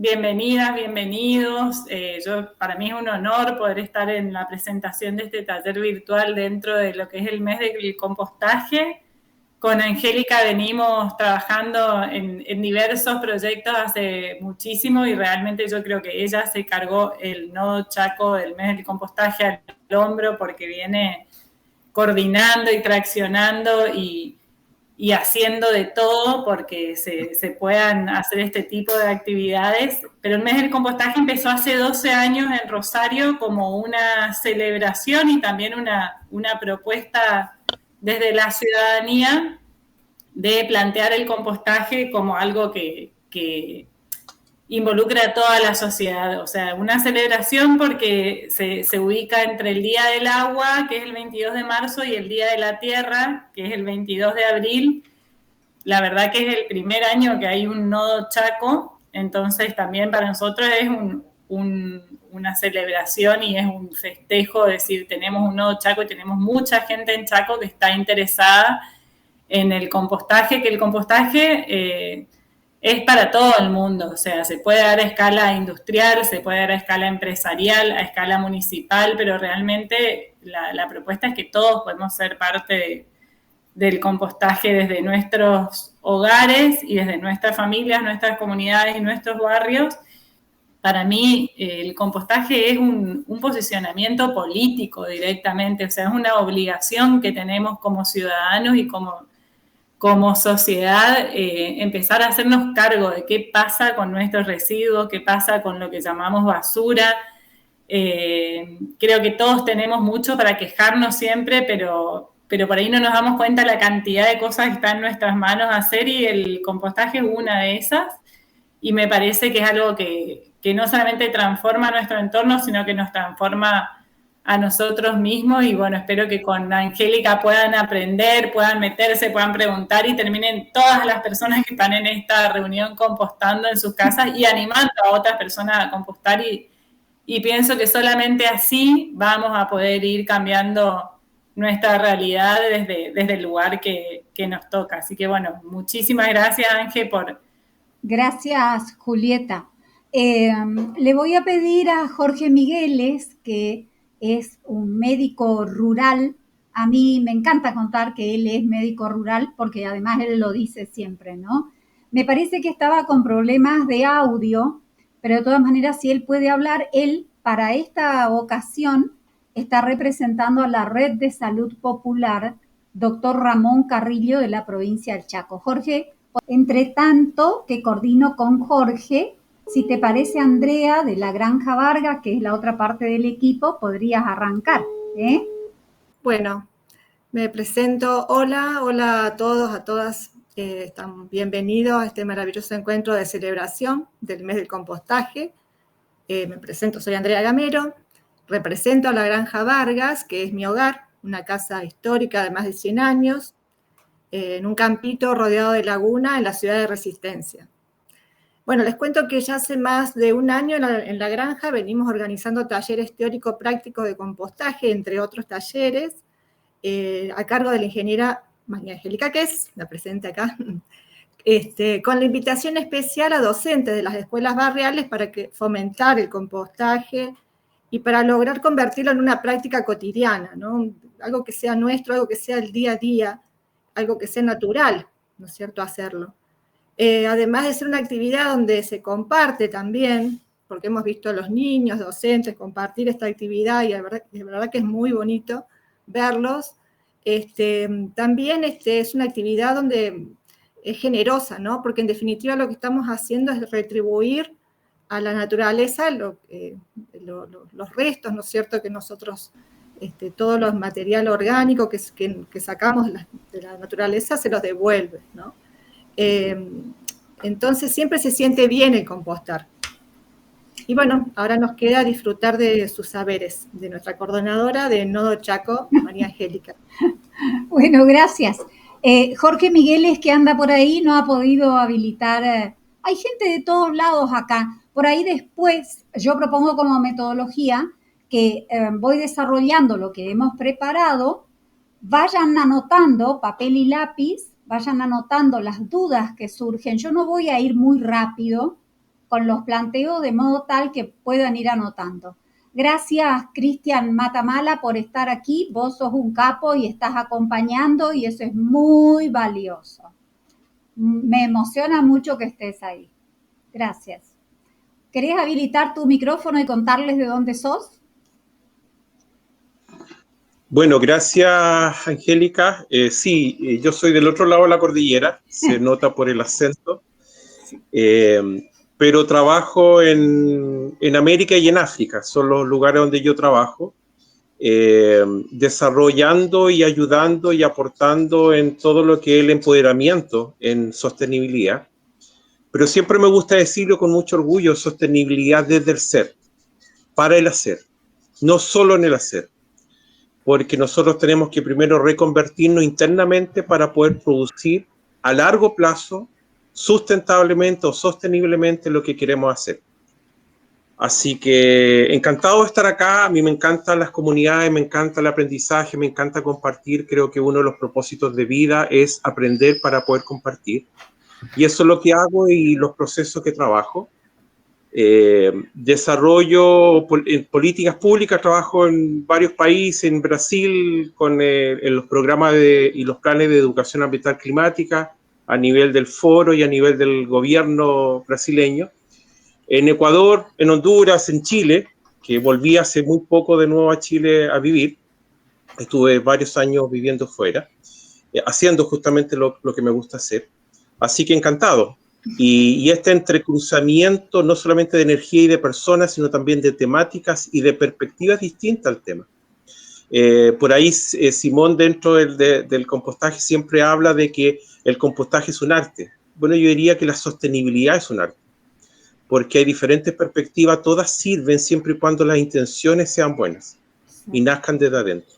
Bienvenidas, bienvenidos. Para mí es un honor poder estar en la presentación de este taller virtual dentro de lo que es el mes del compostaje. Con Angélica venimos trabajando en diversos proyectos hace muchísimo y realmente yo creo que ella se cargó el nodo Chaco del mes del compostaje al hombro porque viene coordinando y traccionando y haciendo de todo porque se puedan hacer este tipo de actividades. Pero el mes del compostaje empezó hace 12 años en Rosario como una celebración y también una propuesta desde la ciudadanía de plantear el compostaje como algo que involucra a toda la sociedad, o sea, una celebración porque se ubica entre el Día del Agua, que es el 22 de marzo, y el Día de la Tierra, que es el 22 de abril. La verdad que es el primer año que hay un nodo Chaco, entonces también para nosotros es una celebración y es un festejo, decir, tenemos un nodo Chaco y tenemos mucha gente en Chaco que está interesada en el compostaje, que el compostaje es para todo el mundo, o sea, se puede dar a escala industrial, se puede dar a escala empresarial, a escala municipal, pero realmente la propuesta es que todos podemos ser parte del compostaje desde nuestros hogares y desde nuestras familias, nuestras comunidades y nuestros barrios. Para mí el compostaje es un posicionamiento político directamente, o sea, es una obligación que tenemos como ciudadanos y como sociedad empezar a hacernos cargo de qué pasa con nuestros residuos, qué pasa con lo que llamamos basura. Creo que todos tenemos mucho para quejarnos siempre, pero por ahí no nos damos cuenta la cantidad de cosas que están en nuestras manos hacer y el compostaje es una de esas. Y me parece que es algo que no solamente transforma nuestro entorno, sino que nos transforma a nosotros mismos. Y bueno, espero que con Angélica puedan aprender, puedan meterse, puedan preguntar y terminen todas las personas que están en esta reunión compostando en sus casas y animando a otras personas a compostar. Y pienso que solamente así vamos a poder ir cambiando nuestra realidad desde el lugar que nos toca. Así que bueno, muchísimas gracias, Ángel, por... Gracias, Julieta. Le voy a pedir a Jorge Migueles, que es un médico rural. A mí me encanta contar que él es médico rural porque además él lo dice siempre, ¿no? Me parece que estaba con problemas de audio, pero de todas maneras, si él puede hablar, él para esta ocasión está representando a la Red de Salud Popular, doctor Ramón Carrillo de la provincia del Chaco. Jorge, entre tanto, que coordino con Jorge, si te parece, Andrea, de la Granja Vargas, que es la otra parte del equipo, podrías arrancar. Bueno, me presento. Hola a todos, a todas. Están bienvenidos a este maravilloso encuentro de celebración del mes del compostaje. Me presento, soy Andrea Gamero, represento a la Granja Vargas, que es mi hogar, una casa histórica de más de 100 años, en un campito rodeado de laguna en la ciudad de Resistencia. Bueno, les cuento que ya hace más de un año en la granja venimos organizando talleres teórico-prácticos de compostaje, entre otros talleres, a cargo de la ingeniera María Angélica Kess, la presente acá, con la invitación especial a docentes de las escuelas barriales para fomentar el compostaje y para lograr convertirlo en una práctica cotidiana, ¿no? Algo que sea nuestro, algo que sea el día a día, algo que sea natural, ¿no es cierto?, hacerlo. Además de ser una actividad donde se comparte también, porque hemos visto a los niños, docentes, compartir esta actividad y de verdad que es muy bonito verlos. También es una actividad donde es generosa, ¿no? Porque en definitiva lo que estamos haciendo es retribuir a la naturaleza los restos, ¿no es cierto?, que nosotros, todo los material orgánico que sacamos de la naturaleza se los devuelve, ¿no? Entonces siempre se siente bien el compostar. Y bueno, ahora nos queda disfrutar de sus saberes, de nuestra coordinadora de Nodo Chaco, María Angélica. Bueno, gracias. Jorge Migueles, que anda por ahí, no ha podido habilitar. Hay gente de todos lados acá. Por ahí después, yo propongo como metodología que voy desarrollando lo que hemos preparado, vayan anotando papel y lápiz, vayan anotando las dudas que surgen. Yo no voy a ir muy rápido, con los planteos de modo tal que puedan ir anotando. Gracias, Cristian Matamala, por estar aquí. Vos sos un capo y estás acompañando y eso es muy valioso. Me emociona mucho que estés ahí. Gracias. ¿Querés habilitar tu micrófono y contarles de dónde sos? Bueno, gracias, Angélica. Sí, yo soy del otro lado de la cordillera, se nota por el acento, pero trabajo en América y en África, son los lugares donde yo trabajo, desarrollando y ayudando y aportando en todo lo que es el empoderamiento en sostenibilidad. Pero siempre me gusta decirlo con mucho orgullo, sostenibilidad desde el ser, para el hacer, no solo en el hacer. Porque nosotros tenemos que primero reconvertirnos internamente para poder producir a largo plazo, sustentablemente o sosteniblemente lo que queremos hacer. Así que encantado de estar acá, a mí me encantan las comunidades, me encanta el aprendizaje, me encanta compartir, creo que uno de los propósitos de vida es aprender para poder compartir. Y eso es lo que hago y los procesos que trabajo. Desarrollo en políticas públicas, trabajo en varios países, en Brasil en los programas y los planes de educación ambiental climática a nivel del foro y a nivel del gobierno brasileño, en Ecuador, en Honduras, en Chile, que volví hace muy poco de nuevo a Chile a vivir, estuve varios años viviendo fuera, haciendo justamente lo que me gusta hacer, así que encantado. Y este entrecruzamiento no solamente de energía y de personas, sino también de temáticas y de perspectivas distintas al tema. Por ahí Simón dentro del compostaje siempre habla de que el compostaje es un arte. Bueno, yo diría que la sostenibilidad es un arte, porque hay diferentes perspectivas, todas sirven siempre y cuando las intenciones sean buenas y nazcan desde adentro.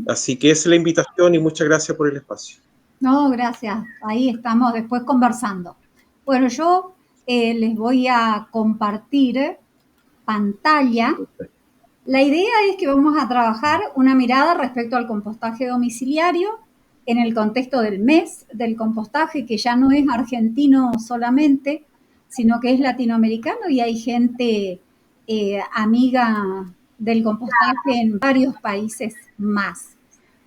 Así que esa es la invitación y muchas gracias por el espacio. No, gracias. Ahí estamos después conversando. Bueno, yo les voy a compartir pantalla. La idea es que vamos a trabajar una mirada respecto al compostaje domiciliario en el contexto del mes del compostaje, que ya no es argentino solamente, sino que es latinoamericano y hay gente amiga del compostaje en varios países más.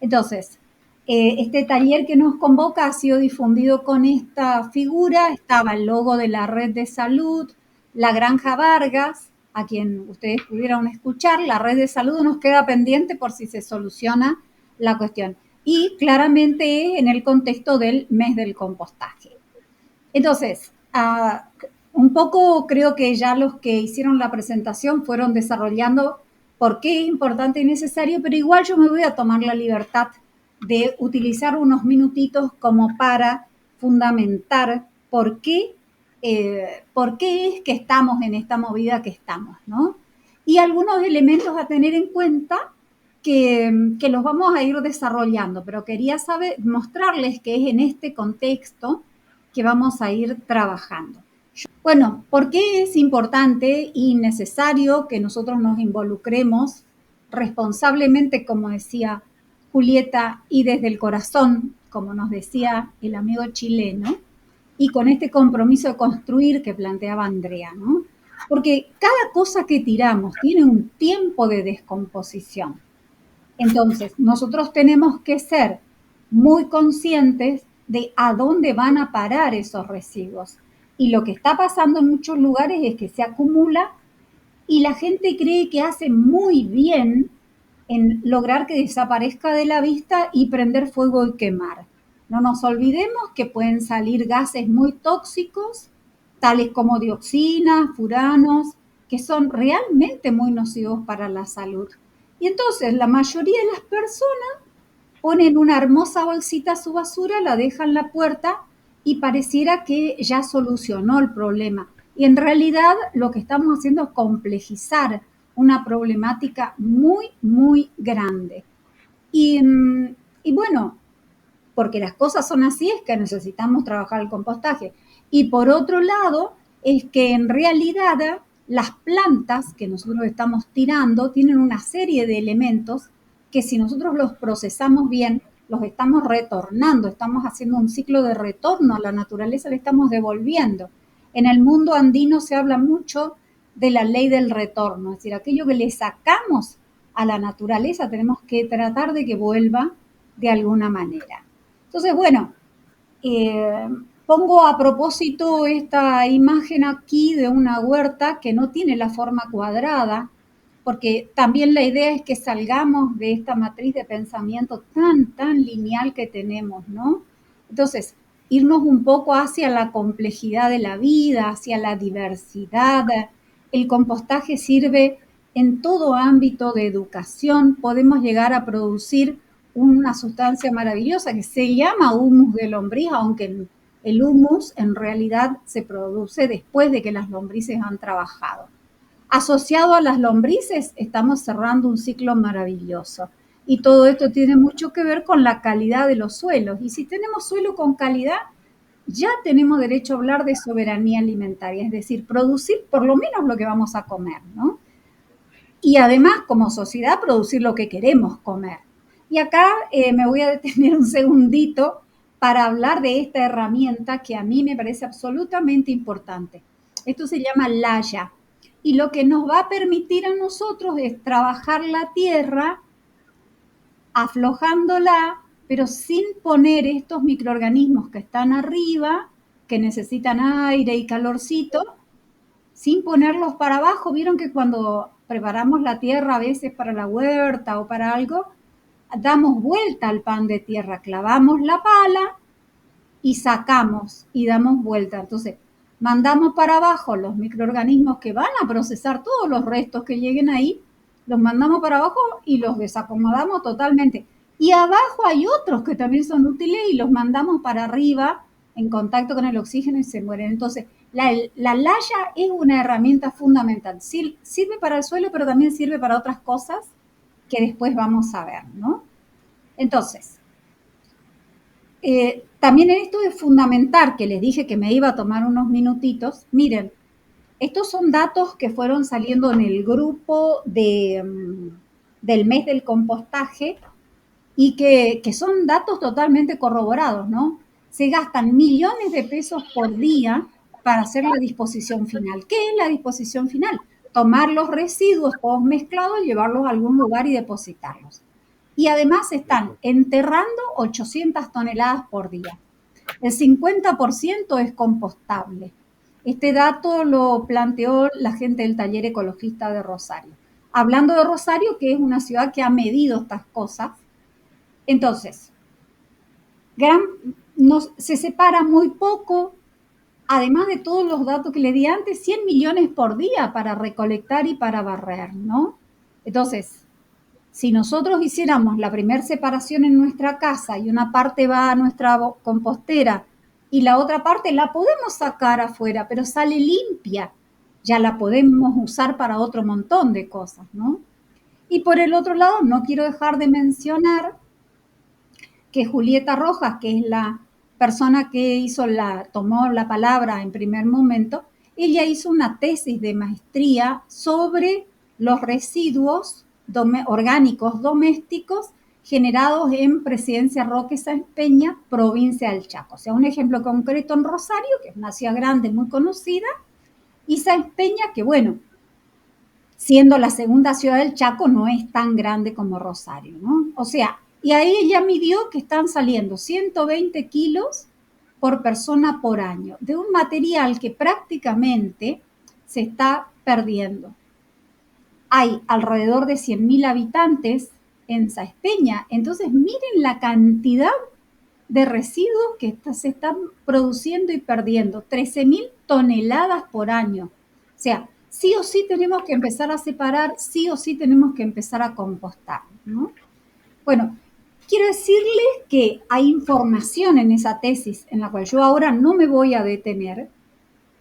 Entonces, este taller que nos convoca ha sido difundido con esta figura, estaba el logo de la Red de Salud, la Granja Vargas, a quien ustedes pudieron escuchar, la Red de Salud nos queda pendiente por si se soluciona la cuestión. Y claramente en el contexto del mes del compostaje. Entonces, un poco creo que ya los que hicieron la presentación fueron desarrollando por qué es importante y necesario, pero igual yo me voy a tomar la libertad de utilizar unos minutitos como para fundamentar por qué es que estamos en esta movida que estamos, ¿no? Y algunos elementos a tener en cuenta que los vamos a ir desarrollando, pero quería mostrarles que es en este contexto que vamos a ir trabajando. Bueno, ¿por qué es importante y necesario que nosotros nos involucremos responsablemente, como decía Julieta, y desde el corazón, como nos decía el amigo chileno, y con este compromiso de construir que planteaba Andrea, ¿no? Porque cada cosa que tiramos tiene un tiempo de descomposición. Entonces, nosotros tenemos que ser muy conscientes de a dónde van a parar esos residuos. Y lo que está pasando en muchos lugares es que se acumula y la gente cree que hace muy bien en lograr que desaparezca de la vista y prender fuego y quemar. No nos olvidemos que pueden salir gases muy tóxicos, tales como dioxinas, furanos, que son realmente muy nocivos para la salud. Y entonces la mayoría de las personas ponen una hermosa bolsita a su basura, la dejan en la puerta y pareciera que ya solucionó el problema. Y en realidad lo que estamos haciendo es complejizar una problemática muy, muy grande. Y bueno, porque las cosas son así, es que necesitamos trabajar el compostaje. Y por otro lado, es que en realidad las plantas que nosotros estamos tirando tienen una serie de elementos que si nosotros los procesamos bien, los estamos retornando, estamos haciendo un ciclo de retorno a la naturaleza, le estamos devolviendo. En el mundo andino se habla mucho de la ley del retorno, es decir, aquello que le sacamos a la naturaleza tenemos que tratar de que vuelva de alguna manera. Entonces, bueno, pongo a propósito esta imagen aquí de una huerta que no tiene la forma cuadrada, porque también la idea es que salgamos de esta matriz de pensamiento tan lineal que tenemos, ¿no? Entonces, irnos un poco hacia la complejidad de la vida, hacia la diversidad. El compostaje sirve en todo ámbito de educación. Podemos llegar a producir una sustancia maravillosa que se llama humus de lombriz, aunque el humus en realidad se produce después de que las lombrices han trabajado. Asociado a las lombrices, estamos cerrando un ciclo maravilloso. Y todo esto tiene mucho que ver con la calidad de los suelos. Y si tenemos suelo con calidad, ya tenemos derecho a hablar de soberanía alimentaria, es decir, producir por lo menos lo que vamos a comer, ¿no? Y además, como sociedad, producir lo que queremos comer. Y acá me voy a detener un segundito para hablar de esta herramienta que a mí me parece absolutamente importante. Esto se llama Laya. Y lo que nos va a permitir a nosotros es trabajar la tierra aflojándola, pero sin poner estos microorganismos que están arriba, que necesitan aire y calorcito, sin ponerlos para abajo. Vieron que cuando preparamos la tierra a veces para la huerta o para algo, damos vuelta al pan de tierra, clavamos la pala y sacamos y damos vuelta. Entonces, mandamos para abajo los microorganismos que van a procesar todos los restos que lleguen ahí, los mandamos para abajo y los desacomodamos totalmente. Y abajo hay otros que también son útiles y los mandamos para arriba en contacto con el oxígeno y se mueren. Entonces, la laya es una herramienta fundamental. Sirve para el suelo, pero también sirve para otras cosas que después vamos a ver, ¿no? Entonces, también en esto es fundamental, que les dije que me iba a tomar unos minutitos. Miren, estos son datos que fueron saliendo en el grupo del mes del compostaje y que son datos totalmente corroborados, ¿no? Se gastan millones de pesos por día para hacer la disposición final. ¿Qué es la disposición final? Tomar los residuos todos mezclados, llevarlos a algún lugar y depositarlos. Y además están enterrando 800 toneladas por día. El 50% es compostable. Este dato lo planteó la gente del Taller Ecologista de Rosario. Hablando de Rosario, que es una ciudad que ha medido estas cosas. Entonces, se separa muy poco, además de todos los datos que le di antes, 100 millones por día para recolectar y para barrer, ¿no? Entonces, si nosotros hiciéramos la primera separación en nuestra casa y una parte va a nuestra compostera y la otra parte la podemos sacar afuera, pero sale limpia, ya la podemos usar para otro montón de cosas, ¿no? Y por el otro lado, no quiero dejar de mencionar que Julieta Rojas, que es la persona que tomó la palabra en primer momento, ella hizo una tesis de maestría sobre los residuos orgánicos domésticos generados en Presidencia Roque Sáenz Peña, provincia del Chaco. O sea, un ejemplo concreto en Rosario, que es una ciudad grande, muy conocida, y Sáenz Peña, que bueno, siendo la segunda ciudad del Chaco, no es tan grande como Rosario, ¿no? O sea, y ahí ella midió que están saliendo 120 kilos por persona por año, de un material que prácticamente se está perdiendo. Hay alrededor de 100.000 habitantes en Sáenz Peña, entonces miren la cantidad de residuos que se están produciendo y perdiendo, 13.000 toneladas por año. O sea, sí o sí tenemos que empezar a separar, sí o sí tenemos que empezar a compostar, ¿no? Bueno, quiero decirles que hay información en esa tesis en la cual yo ahora no me voy a detener,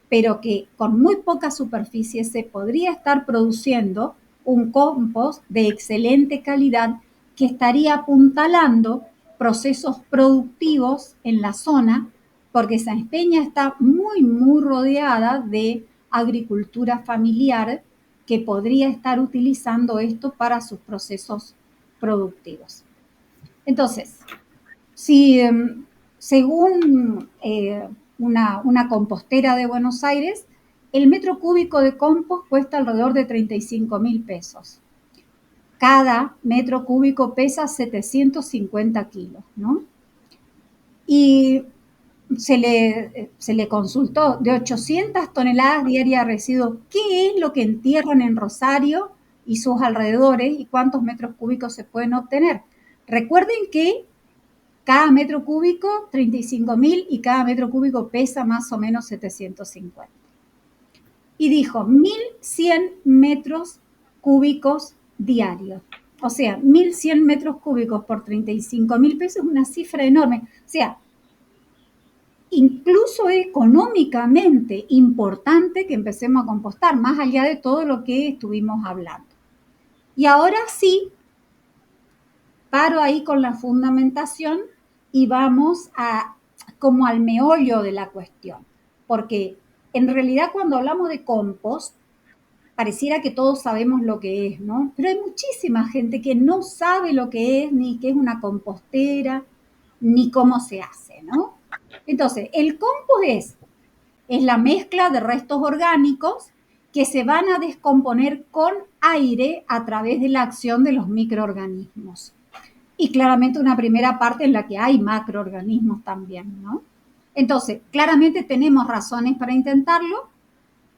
pero que con muy poca superficie se podría estar produciendo un compost de excelente calidad que estaría apuntalando procesos productivos en la zona, porque Sáenz Peña está muy rodeada de agricultura familiar que podría estar utilizando esto para sus procesos productivos. Entonces, si según una compostera de Buenos Aires, el metro cúbico de compost cuesta alrededor de 35.000 pesos. Cada metro cúbico pesa 750 kilos, ¿no? Y se le consultó de 800 toneladas diarias de residuos, ¿qué es lo que entierran en Rosario y sus alrededores y cuántos metros cúbicos se pueden obtener? Recuerden que cada metro cúbico 35.000 y cada metro cúbico pesa más o menos 750. Y dijo 1.100 metros cúbicos diarios. O sea, 1.100 metros cúbicos por 35.000 pesos es una cifra enorme. O sea, incluso económicamente importante que empecemos a compostar, más allá de todo lo que estuvimos hablando. Y ahora sí, paro ahí con la fundamentación y vamos como al meollo de la cuestión. Porque en realidad cuando hablamos de compost, pareciera que todos sabemos lo que es, ¿no? Pero hay muchísima gente que no sabe lo que es, ni qué es una compostera, ni cómo se hace, ¿no? Entonces, el compost es la mezcla de restos orgánicos que se van a descomponer con aire a través de la acción de los microorganismos. Y claramente una primera parte en la que hay macroorganismos también, ¿no? Entonces, claramente tenemos razones para intentarlo.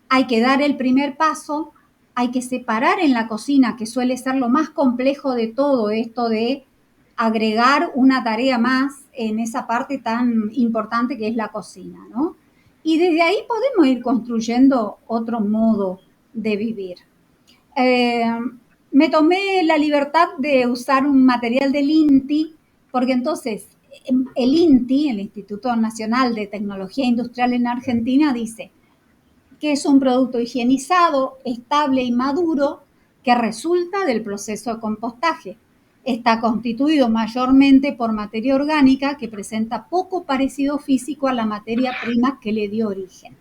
Hay que dar el primer paso, hay que separar en la cocina, que suele ser lo más complejo de todo esto de agregar una tarea más en esa parte tan importante que es la cocina, ¿no? Y desde ahí podemos ir construyendo otro modo de vivir. Me tomé la libertad de usar un material del INTI, porque entonces el INTI, el Instituto Nacional de Tecnología Industrial en Argentina, dice que es un producto higienizado, estable y maduro que resulta del proceso de compostaje. Está constituido mayormente por materia orgánica que presenta poco parecido físico a la materia prima que le dio origen.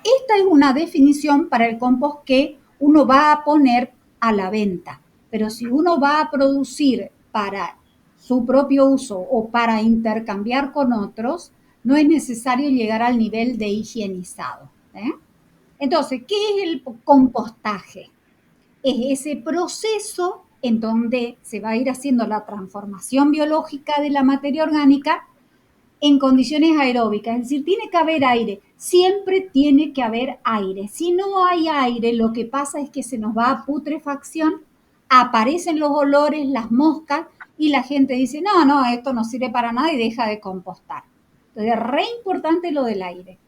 Esta es una definición para el compost que uno va a poner a la venta, pero si uno va a producir para su propio uso o para intercambiar con otros, no es necesario llegar al nivel de higienizado. Entonces, ¿qué es el compostaje? Es ese proceso en donde se va a ir haciendo la transformación biológica de la materia orgánica en condiciones aeróbicas, es decir, tiene que haber aire, siempre tiene que haber aire. Si no hay aire, lo que pasa es que se nos va a putrefacción, aparecen los olores, las moscas, y la gente dice, no, esto no sirve para nada y deja de compostar. Entonces, es re importante lo del aire.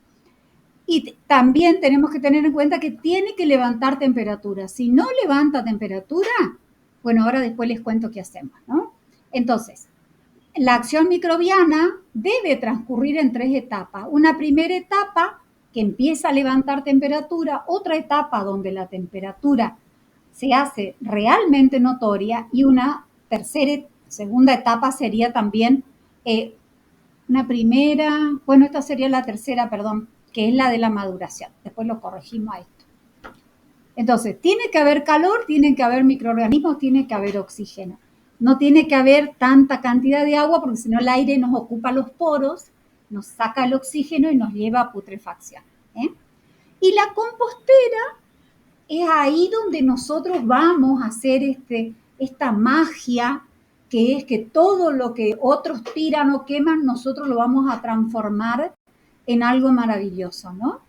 Y también tenemos que tener en cuenta que tiene que levantar temperatura. Si no levanta temperatura, bueno, ahora después les cuento qué hacemos, ¿no? Entonces, la acción microbiana debe transcurrir en 3 etapas. Una primera etapa que empieza a levantar temperatura, otra etapa donde la temperatura se hace realmente notoria y una segunda etapa sería también una primera, bueno, esta sería la tercera, perdón, que es la de la maduración. Después lo corregimos a esto. Entonces, tiene que haber calor, tiene que haber microorganismos, tiene que haber oxígeno. No tiene que haber tanta cantidad de agua porque si no el aire nos ocupa los poros, nos saca el oxígeno y nos lleva a putrefacción. Y la compostera es ahí donde nosotros vamos a hacer esta magia que es que todo lo que otros tiran o queman, nosotros lo vamos a transformar en algo maravilloso, ¿no?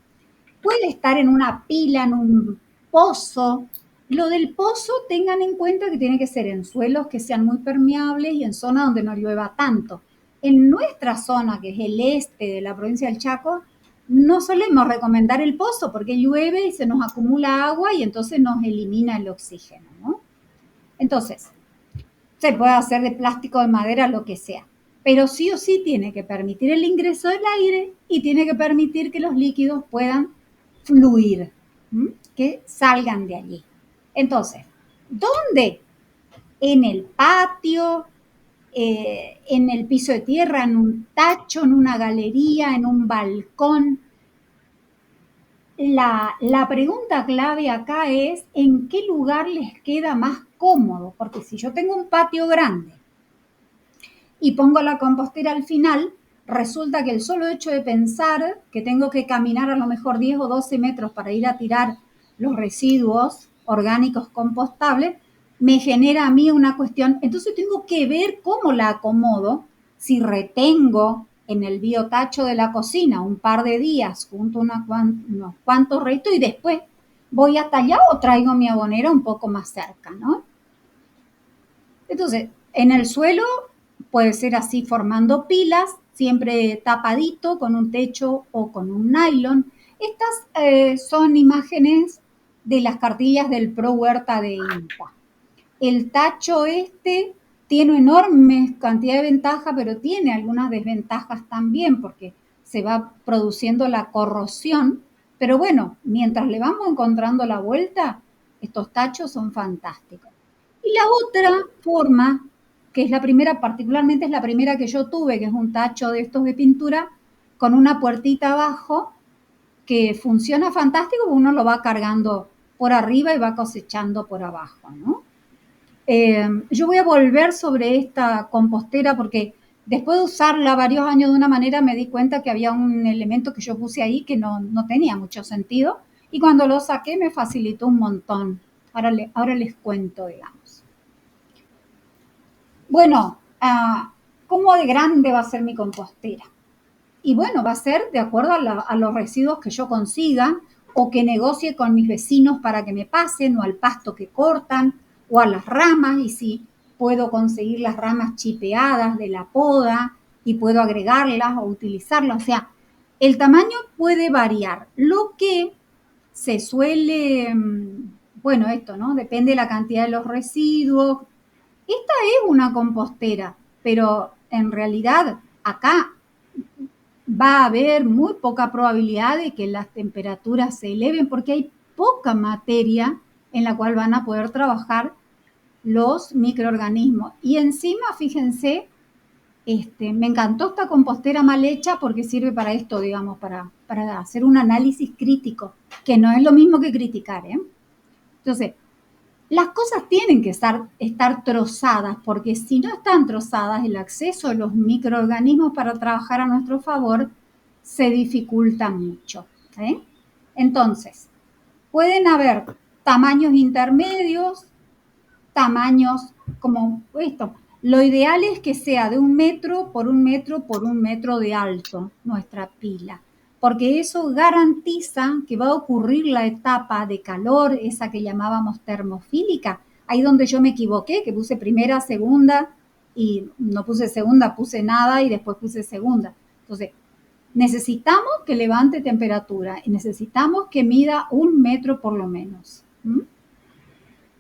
Puede estar en una pila, en un pozo. Lo del pozo, tengan en cuenta que tiene que ser en suelos que sean muy permeables y en zonas donde no llueva tanto. En nuestra zona, que es el este de la provincia del Chaco, no solemos recomendar el pozo porque llueve y se nos acumula agua y entonces nos elimina el oxígeno, ¿no? Entonces, se puede hacer de plástico, de madera, lo que sea. Pero sí o sí tiene que permitir el ingreso del aire y tiene que permitir que los líquidos puedan fluir, que salgan de allí. Entonces, ¿dónde? En el patio, en el piso de tierra, en un tacho, en una galería, en un balcón. La pregunta clave acá es ¿en qué lugar les queda más cómodo? Porque si yo tengo un patio grande y pongo la compostera al final, resulta que el solo hecho de pensar que tengo que caminar a lo mejor 10 o 12 metros para ir a tirar los residuos orgánicos compostables, me genera a mí una cuestión. Entonces tengo que ver cómo la acomodo, si retengo en el biotacho de la cocina un par de días, junto unos cuantos restos y después voy hasta allá o traigo mi abonera un poco más cerca, ¿no? Entonces, en el suelo puede ser así formando pilas, siempre tapadito con un techo o con un nylon. Estas son imágenes de las cartillas del Pro Huerta de INTA. El tacho tiene enormes cantidad de ventajas, pero tiene algunas desventajas también porque se va produciendo la corrosión. Pero bueno, mientras le vamos encontrando la vuelta, estos tachos son fantásticos. Y la otra forma, que es la primera, particularmente es la primera que yo tuve, que es un tacho de estos de pintura con una puertita abajo, que funciona fantástico, uno lo va cargando por arriba y va cosechando por abajo, ¿no? Yo voy a volver sobre esta compostera porque después de usarla varios años de una manera me di cuenta que había un elemento que yo puse ahí que no tenía mucho sentido y cuando lo saqué me facilitó un montón. Ahora les cuento, digamos. Bueno, ¿cómo de grande va a ser mi compostera? Y bueno, va a ser de acuerdo a los residuos que yo consiga o que negocie con mis vecinos para que me pasen o al pasto que cortan o a las ramas y si puedo conseguir las ramas chipeadas de la poda y puedo agregarlas o utilizarlas. O sea, el tamaño puede variar. Lo que se suele, bueno, esto, ¿no? Depende de la cantidad de los residuos. Esta es una compostera, pero en realidad acá va a haber muy poca probabilidad de que las temperaturas se eleven porque hay poca materia en la cual van a poder trabajar los microorganismos. Y encima, fíjense, me encantó esta compostera mal hecha porque sirve para esto, digamos, para hacer un análisis crítico, que no es lo mismo que criticar, ¿eh? Entonces, las cosas tienen que estar trozadas, porque si no están trozadas, el acceso a los microorganismos para trabajar a nuestro favor se dificulta mucho, ¿eh? Entonces, pueden haber tamaños intermedios, tamaños como esto. Lo ideal es que sea de 1 metro por 1 metro por 1 metro de alto nuestra pila, porque eso garantiza que va a ocurrir la etapa de calor, esa que llamábamos termofílica, ahí donde yo me equivoqué, que puse primera, segunda, y no puse segunda, puse nada y después puse segunda. Entonces, necesitamos que levante temperatura y necesitamos que mida 1 metro por lo menos.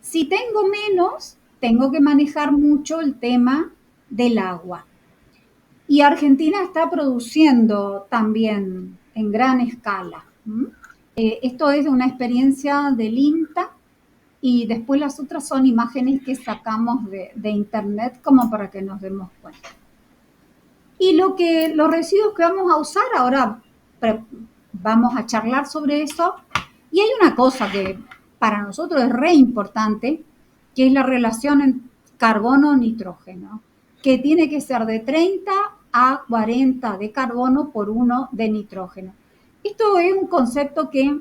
Si tengo menos, tengo que manejar mucho el tema del agua. Y Argentina está produciendo también en gran escala. Esto es una experiencia del INTA y después las otras son imágenes que sacamos de internet como para que nos demos cuenta. Y los residuos que vamos a usar, ahora vamos a charlar sobre eso. Y hay una cosa que para nosotros es re importante, que es la relación en carbono-nitrógeno, que tiene que ser de 30 a 40 de carbono por 1 de nitrógeno. Esto es un concepto que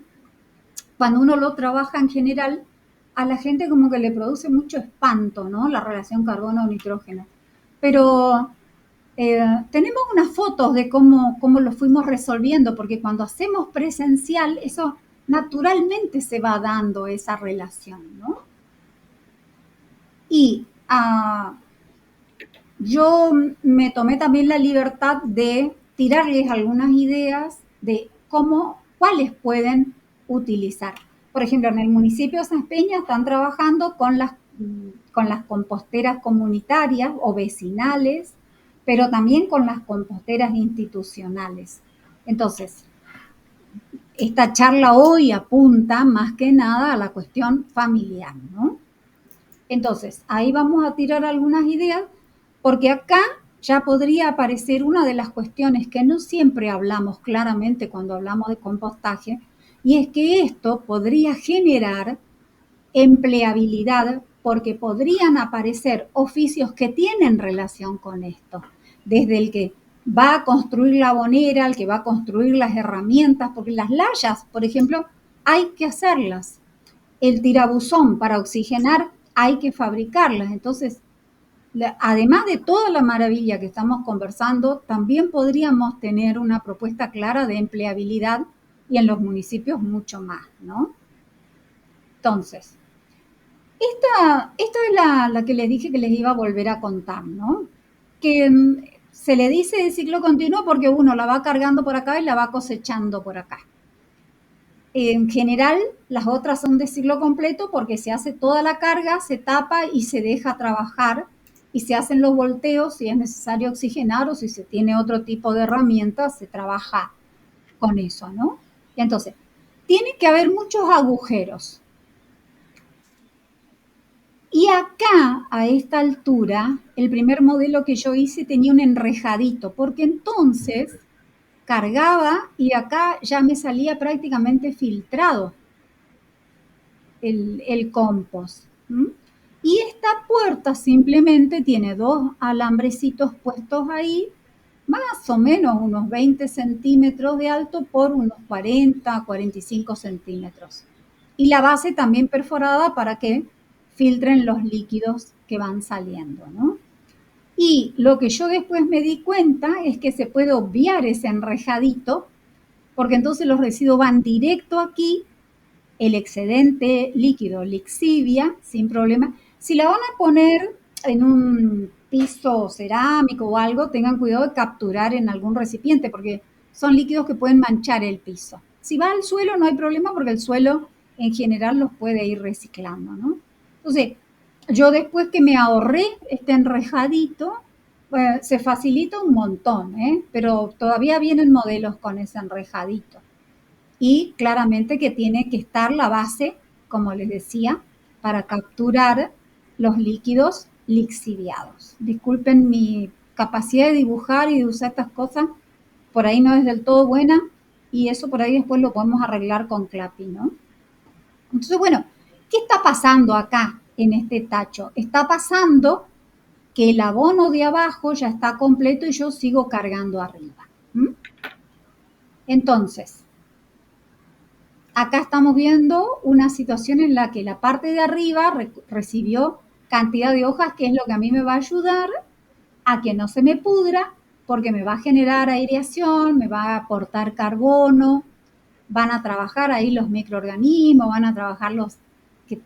cuando uno lo trabaja en general, a la gente como que le produce mucho espanto, ¿no? La relación carbono-nitrógeno. Pero tenemos unas fotos de cómo lo fuimos resolviendo, porque cuando hacemos presencial, eso naturalmente se va dando esa relación, ¿no? Y yo me tomé también la libertad de tirarles algunas ideas de cuáles pueden utilizar. Por ejemplo, en el municipio de Sáenz Peña están trabajando con las composteras comunitarias o vecinales, pero también con las composteras institucionales. Entonces, esta charla hoy apunta más que nada a la cuestión familiar, ¿no? Entonces, ahí vamos a tirar algunas ideas, porque acá ya podría aparecer una de las cuestiones que no siempre hablamos claramente cuando hablamos de compostaje, y es que esto podría generar empleabilidad, porque podrían aparecer oficios que tienen relación con esto, desde el que va a construir la abonera, el que va a construir las herramientas, porque las layas, por ejemplo, hay que hacerlas. El tirabuzón para oxigenar hay que fabricarlas. Entonces, además de toda la maravilla que estamos conversando, también podríamos tener una propuesta clara de empleabilidad y en los municipios mucho más, ¿no? Entonces, esta es la que les dije que les iba a volver a contar, ¿no? Que se le dice de ciclo continuo porque uno la va cargando por acá y la va cosechando por acá. En general, las otras son de ciclo completo porque se hace toda la carga, se tapa y se deja trabajar y se hacen los volteos si es necesario oxigenar o si se tiene otro tipo de herramientas, se trabaja con eso, ¿no? Y entonces, tiene que haber muchos agujeros. Y acá, a esta altura, el primer modelo que yo hice tenía un enrejadito, porque entonces cargaba y acá ya me salía prácticamente filtrado el compost. Y esta puerta simplemente tiene 2 alambrecitos puestos ahí, más o menos unos 20 centímetros de alto por unos 40, 45 centímetros. Y la base también perforada para que filtren los líquidos que van saliendo, ¿no? Y lo que yo después me di cuenta es que se puede obviar ese enrejadito, porque entonces los residuos van directo aquí, el excedente líquido lixivia, sin problema. Si la van a poner en un piso cerámico o algo, tengan cuidado de capturar en algún recipiente, porque son líquidos que pueden manchar el piso. Si va al suelo no hay problema, porque el suelo en general los puede ir reciclando, ¿no? Entonces, yo después que me ahorré este enrejadito, se facilita un montón, pero todavía vienen modelos con ese enrejadito. Y claramente que tiene que estar la base, como les decía, para capturar los líquidos lixiviados. Disculpen mi capacidad de dibujar y de usar estas cosas, por ahí no es del todo buena y eso por ahí después lo podemos arreglar con Clapi, ¿no? Entonces, bueno, ¿qué está pasando acá en este tacho? Está pasando que el abono de abajo ya está completo y yo sigo cargando arriba. Entonces, acá estamos viendo una situación en la que la parte de arriba recibió cantidad de hojas, que es lo que a mí me va a ayudar a que no se me pudra, porque me va a generar aireación, me va a aportar carbono, van a trabajar ahí los microorganismos, van a trabajar los que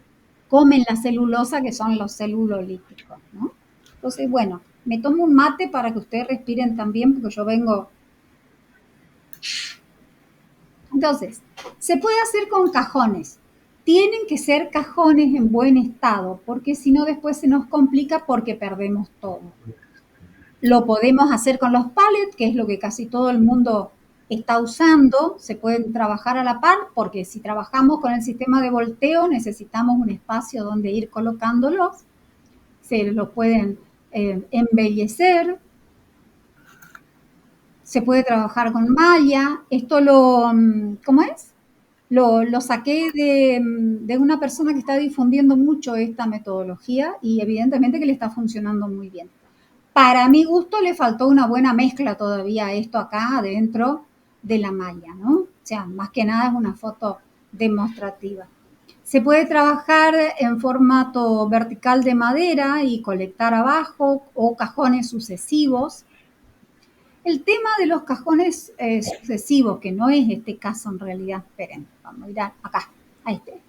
comen la celulosa, que son los celulolíticos, ¿no? Entonces, bueno, me tomo un mate para que ustedes respiren también, porque yo vengo... Entonces, se puede hacer con cajones. Tienen que ser cajones en buen estado, porque si no después se nos complica porque perdemos todo. Lo podemos hacer con los pallets, que es lo que casi todo el mundo está usando. Se pueden trabajar a la par, porque si trabajamos con el sistema de volteo necesitamos un espacio donde ir colocándolos. Se los pueden embellecer. Se puede trabajar con malla. Esto ¿cómo es? Lo saqué de una persona que está difundiendo mucho esta metodología y evidentemente que le está funcionando muy bien. Para mi gusto le faltó una buena mezcla todavía a esto acá adentro de la malla, ¿no? O sea, más que nada es una foto demostrativa. Se puede trabajar en formato vertical de madera y colectar abajo o cajones sucesivos. El tema de los cajones sucesivos, que no es este caso en realidad, esperen, vamos a ir acá, a este.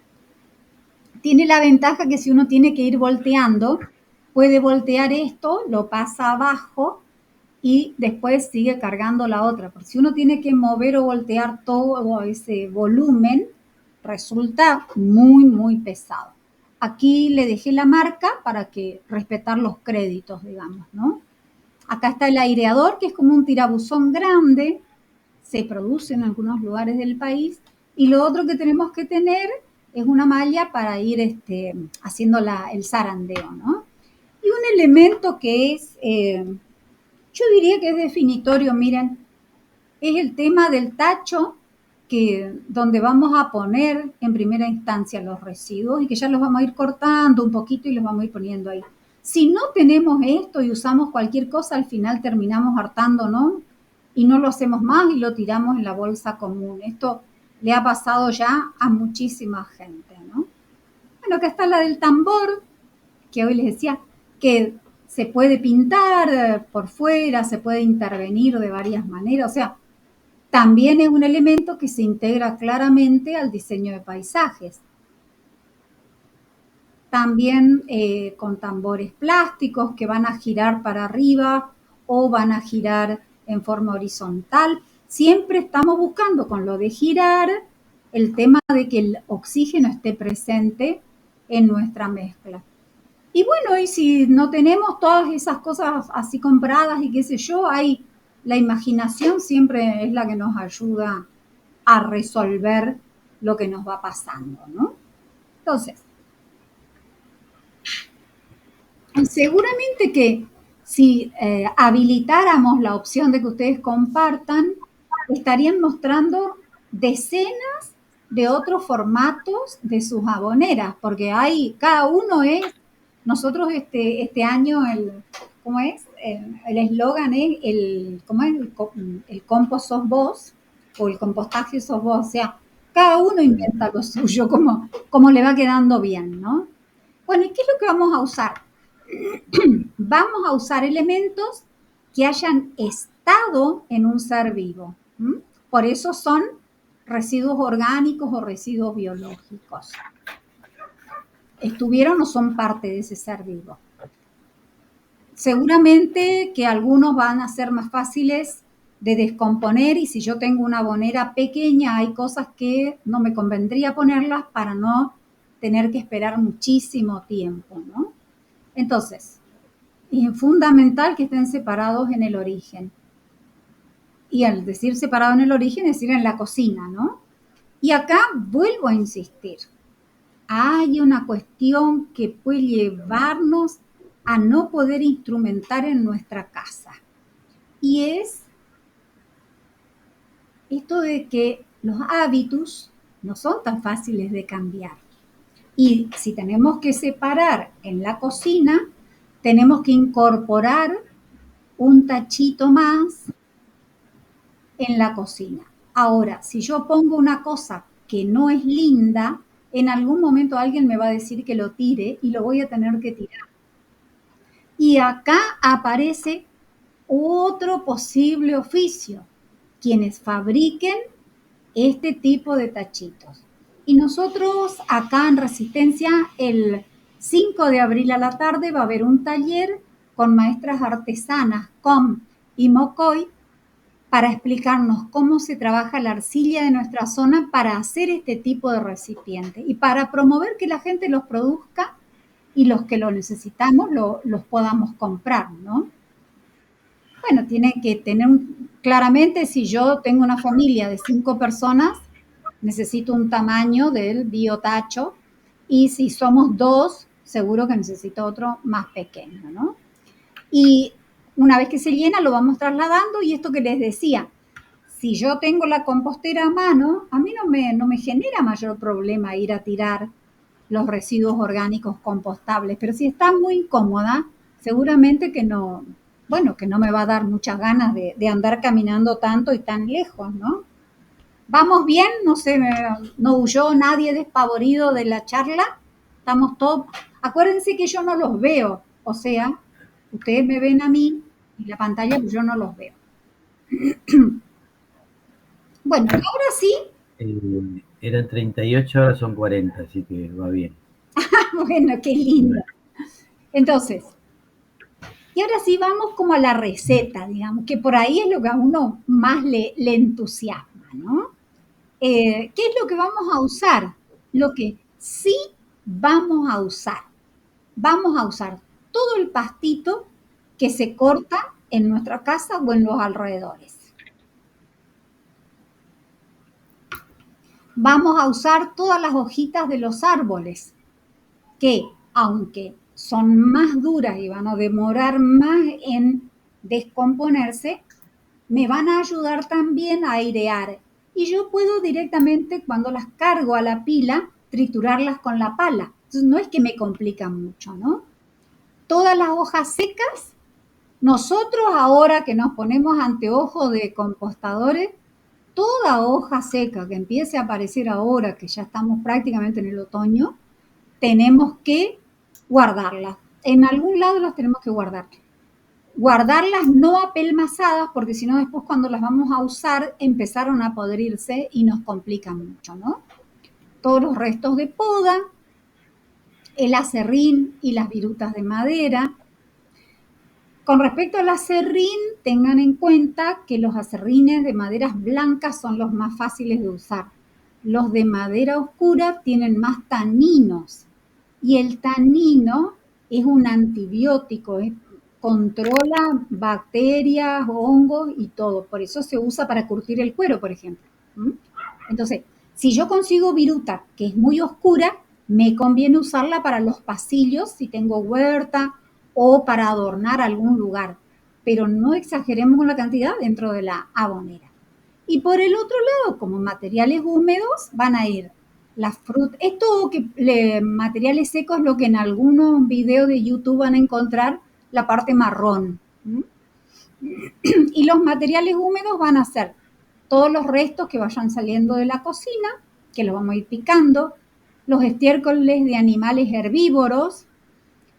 Tiene la ventaja que si uno tiene que ir volteando, puede voltear esto, lo pasa abajo y después sigue cargando la otra. Porque si uno tiene que mover o voltear todo ese volumen, resulta muy, muy pesado. Aquí le dejé la marca para que respetar los créditos, digamos, ¿no? Acá está el aireador, que es como un tirabuzón grande, se produce en algunos lugares del país, y lo otro que tenemos que tener es una malla para ir haciendo el zarandeo, ¿no? Y un elemento que es, yo diría que es definitorio, miren, es el tema del tacho, donde vamos a poner en primera instancia los residuos y que ya los vamos a ir cortando un poquito y los vamos a ir poniendo ahí. Si no tenemos esto y usamos cualquier cosa, al final terminamos hartándonos y no lo hacemos más y lo tiramos en la bolsa común. Esto le ha pasado ya a muchísima gente, ¿no? Bueno, acá está la del tambor, que hoy les decía que se puede pintar por fuera, se puede intervenir de varias maneras, o sea, también es un elemento que se integra claramente al diseño de paisajes. También con tambores plásticos que van a girar para arriba o van a girar en forma horizontal. Siempre estamos buscando con lo de girar el tema de que el oxígeno esté presente en nuestra mezcla. Y bueno, y si no tenemos todas esas cosas así compradas y qué sé yo, hay la imaginación siempre es la que nos ayuda a resolver lo que nos va pasando, ¿no? Entonces, seguramente que si habilitáramos la opción de que ustedes compartan, estarían mostrando decenas de otros formatos de sus aboneras, porque hay, cada uno es, nosotros este año, ¿cómo es? El eslogan es, ¿cómo es? El compost sos vos, o el compostaje sos vos, o sea, cada uno inventa lo suyo, como le va quedando bien, ¿no? Bueno, ¿y qué es lo que vamos a usar? Vamos a usar elementos que hayan estado en un ser vivo. Por eso son residuos orgánicos o residuos biológicos. Estuvieron o son parte de ese ser vivo. Seguramente que algunos van a ser más fáciles de descomponer y si yo tengo una abonera pequeña hay cosas que no me convendría ponerlas para no tener que esperar muchísimo tiempo, ¿no? Entonces, es fundamental que estén separados en el origen. Y al decir separado en el origen, es decir, en la cocina, ¿no? Y acá vuelvo a insistir. Hay una cuestión que puede llevarnos a no poder instrumentar en nuestra casa. Y es esto de que los hábitos no son tan fáciles de cambiar. Y si tenemos que separar en la cocina, tenemos que incorporar un tachito más en la cocina. Ahora, si yo pongo una cosa que no es linda, en algún momento alguien me va a decir que lo tire y lo voy a tener que tirar. Y acá aparece otro posible oficio, quienes fabriquen este tipo de tachitos. Y nosotros acá en Resistencia, el 5 de abril a la tarde va a haber un taller con maestras artesanas, Com y Mocoy, para explicarnos cómo se trabaja la arcilla de nuestra zona para hacer este tipo de recipiente y para promover que la gente los produzca y los que lo necesitamos los podamos comprar, ¿no? Bueno, tienen que tener claramente, si yo tengo una familia de 5 personas, necesito un tamaño del biotacho y si somos 2, seguro que necesito otro más pequeño, ¿no? Y una vez que se llena lo vamos trasladando y esto que les decía, si yo tengo la compostera a mano, a mí no me genera mayor problema ir a tirar los residuos orgánicos compostables, pero si está muy incómoda, seguramente que no, bueno, que no me va a dar muchas ganas de andar caminando tanto y tan lejos, ¿no? ¿Vamos bien? No sé, no huyó nadie despavorido de la charla. Estamos todos, acuérdense que yo no los veo, o sea, ustedes me ven a mí y la pantalla, pues yo no los veo. Bueno, ahora sí. Eran 38, ahora son 40, así que va bien. Bueno, qué lindo. Entonces, y ahora sí vamos como a la receta, digamos, que por ahí es lo que a uno más le entusiasma, ¿no? ¿Qué es lo que vamos a usar? Lo que sí vamos a usar. Vamos a usar todo el pastito que se corta en nuestra casa o en los alrededores. Vamos a usar todas las hojitas de los árboles, que aunque son más duras y van a demorar más en descomponerse, me van a ayudar también a airear. Y yo puedo directamente, cuando las cargo a la pila, triturarlas con la pala. Entonces, no es que me complica mucho, ¿no? todas las hojas secas, nosotros ahora que nos ponemos anteojos de compostadores, toda hoja seca que empiece a aparecer ahora, que ya estamos prácticamente en el otoño, tenemos que guardarlas. En algún lado las tenemos que guardar. Guardarlas no apelmazadas, porque si no después cuando las vamos a usar empezaron a podrirse y nos complican mucho, ¿no? Todos los restos de poda, el acerrín y las virutas de madera. Con respecto al acerrín, tengan en cuenta que los acerrines de maderas blancas son los más fáciles de usar. Los de madera oscura tienen más taninos y el tanino es un antibiótico, controla bacterias, hongos y todo. Por eso se usa para curtir el cuero, por ejemplo. Entonces, si yo consigo viruta que es muy oscura, me conviene usarla para los pasillos si tengo huerta o para adornar algún lugar, pero no exageremos con la cantidad dentro de la abonera. Y por el otro lado, como materiales húmedos, van a ir las frutas. Esto que materiales secos, lo que en algunos videos de YouTube van a encontrar la parte marrón. Y los materiales húmedos van a ser todos los restos que vayan saliendo de la cocina, que los vamos a ir picando, los estiércoles de animales herbívoros.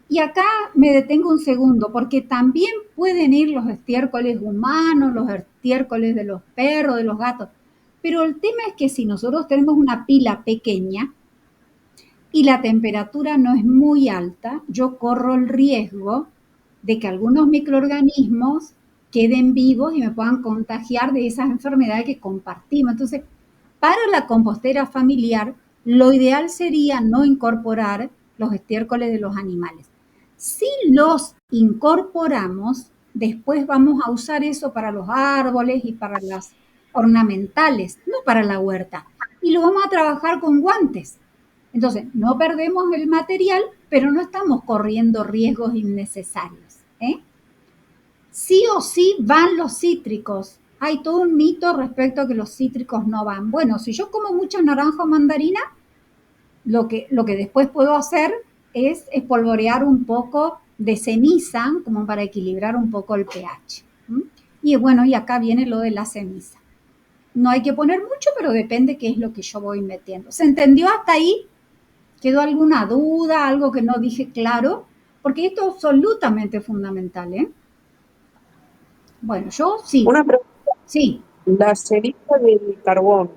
Y acá me detengo un segundo, porque también pueden ir los estiércoles humanos, los estiércoles de los perros, de los gatos. Pero el tema es que si nosotros tenemos una pila pequeña y la temperatura no es muy alta, yo corro el riesgo de que algunos microorganismos queden vivos y me puedan contagiar de esas enfermedades que compartimos. Entonces, para la compostera familiar, lo ideal sería no incorporar los estiércoles de los animales. Si los incorporamos, después vamos a usar eso para los árboles y para las ornamentales, no para la huerta. Y lo vamos a trabajar con guantes. Entonces, no perdemos el material, pero no estamos corriendo riesgos innecesarios. Sí o sí van los cítricos. Hay todo un mito respecto a que los cítricos no van. Bueno, si yo como mucha naranja o mandarina, lo que después puedo hacer es espolvorear un poco de ceniza, como para equilibrar un poco el pH. Y bueno, y acá viene lo de la ceniza. No hay que poner mucho, pero depende qué es lo que yo voy metiendo. ¿Se entendió hasta ahí? ¿Quedó alguna duda, algo que no dije claro? Porque esto es absolutamente fundamental, ¿eh? Bueno, yo sí. Una pregunta. Sí. ¿La ceniza del carbón,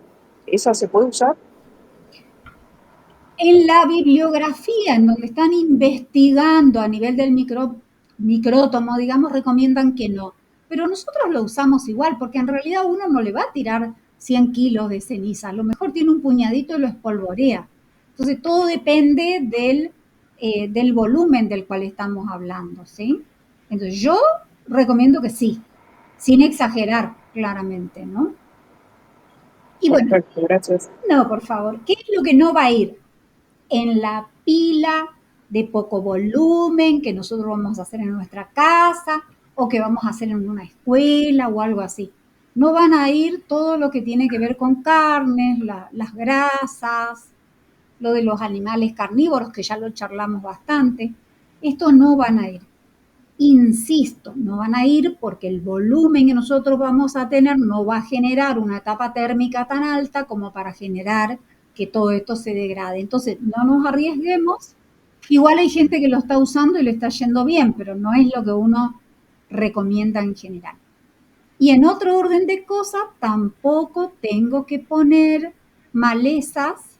esa se puede usar? En la bibliografía, en donde están investigando a nivel del micrótomo, digamos, recomiendan que no. Pero nosotros lo usamos igual, porque en realidad uno no le va a tirar 100 kilos de ceniza. A lo mejor tiene un puñadito y lo espolvorea. Entonces, todo depende del volumen del cual estamos hablando, ¿sí? Entonces, yo recomiendo que sí, sin exagerar, claramente, ¿no? Y bueno, perfecto, gracias. No, por favor, ¿qué es lo que no va a ir? En la pila de poco volumen que nosotros vamos a hacer en nuestra casa o que vamos a hacer en una escuela o algo así. No van a ir todo lo que tiene que ver con carnes, las grasas, lo de los animales carnívoros, que ya lo charlamos bastante. Esto no van a ir. Insisto, no van a ir porque el volumen que nosotros vamos a tener no va a generar una etapa térmica tan alta como para generar que todo esto se degrade. Entonces, no nos arriesguemos. Igual hay gente que lo está usando y le está yendo bien, pero no es lo que uno recomienda en general. Y en otro orden de cosas, tampoco tengo que poner malezas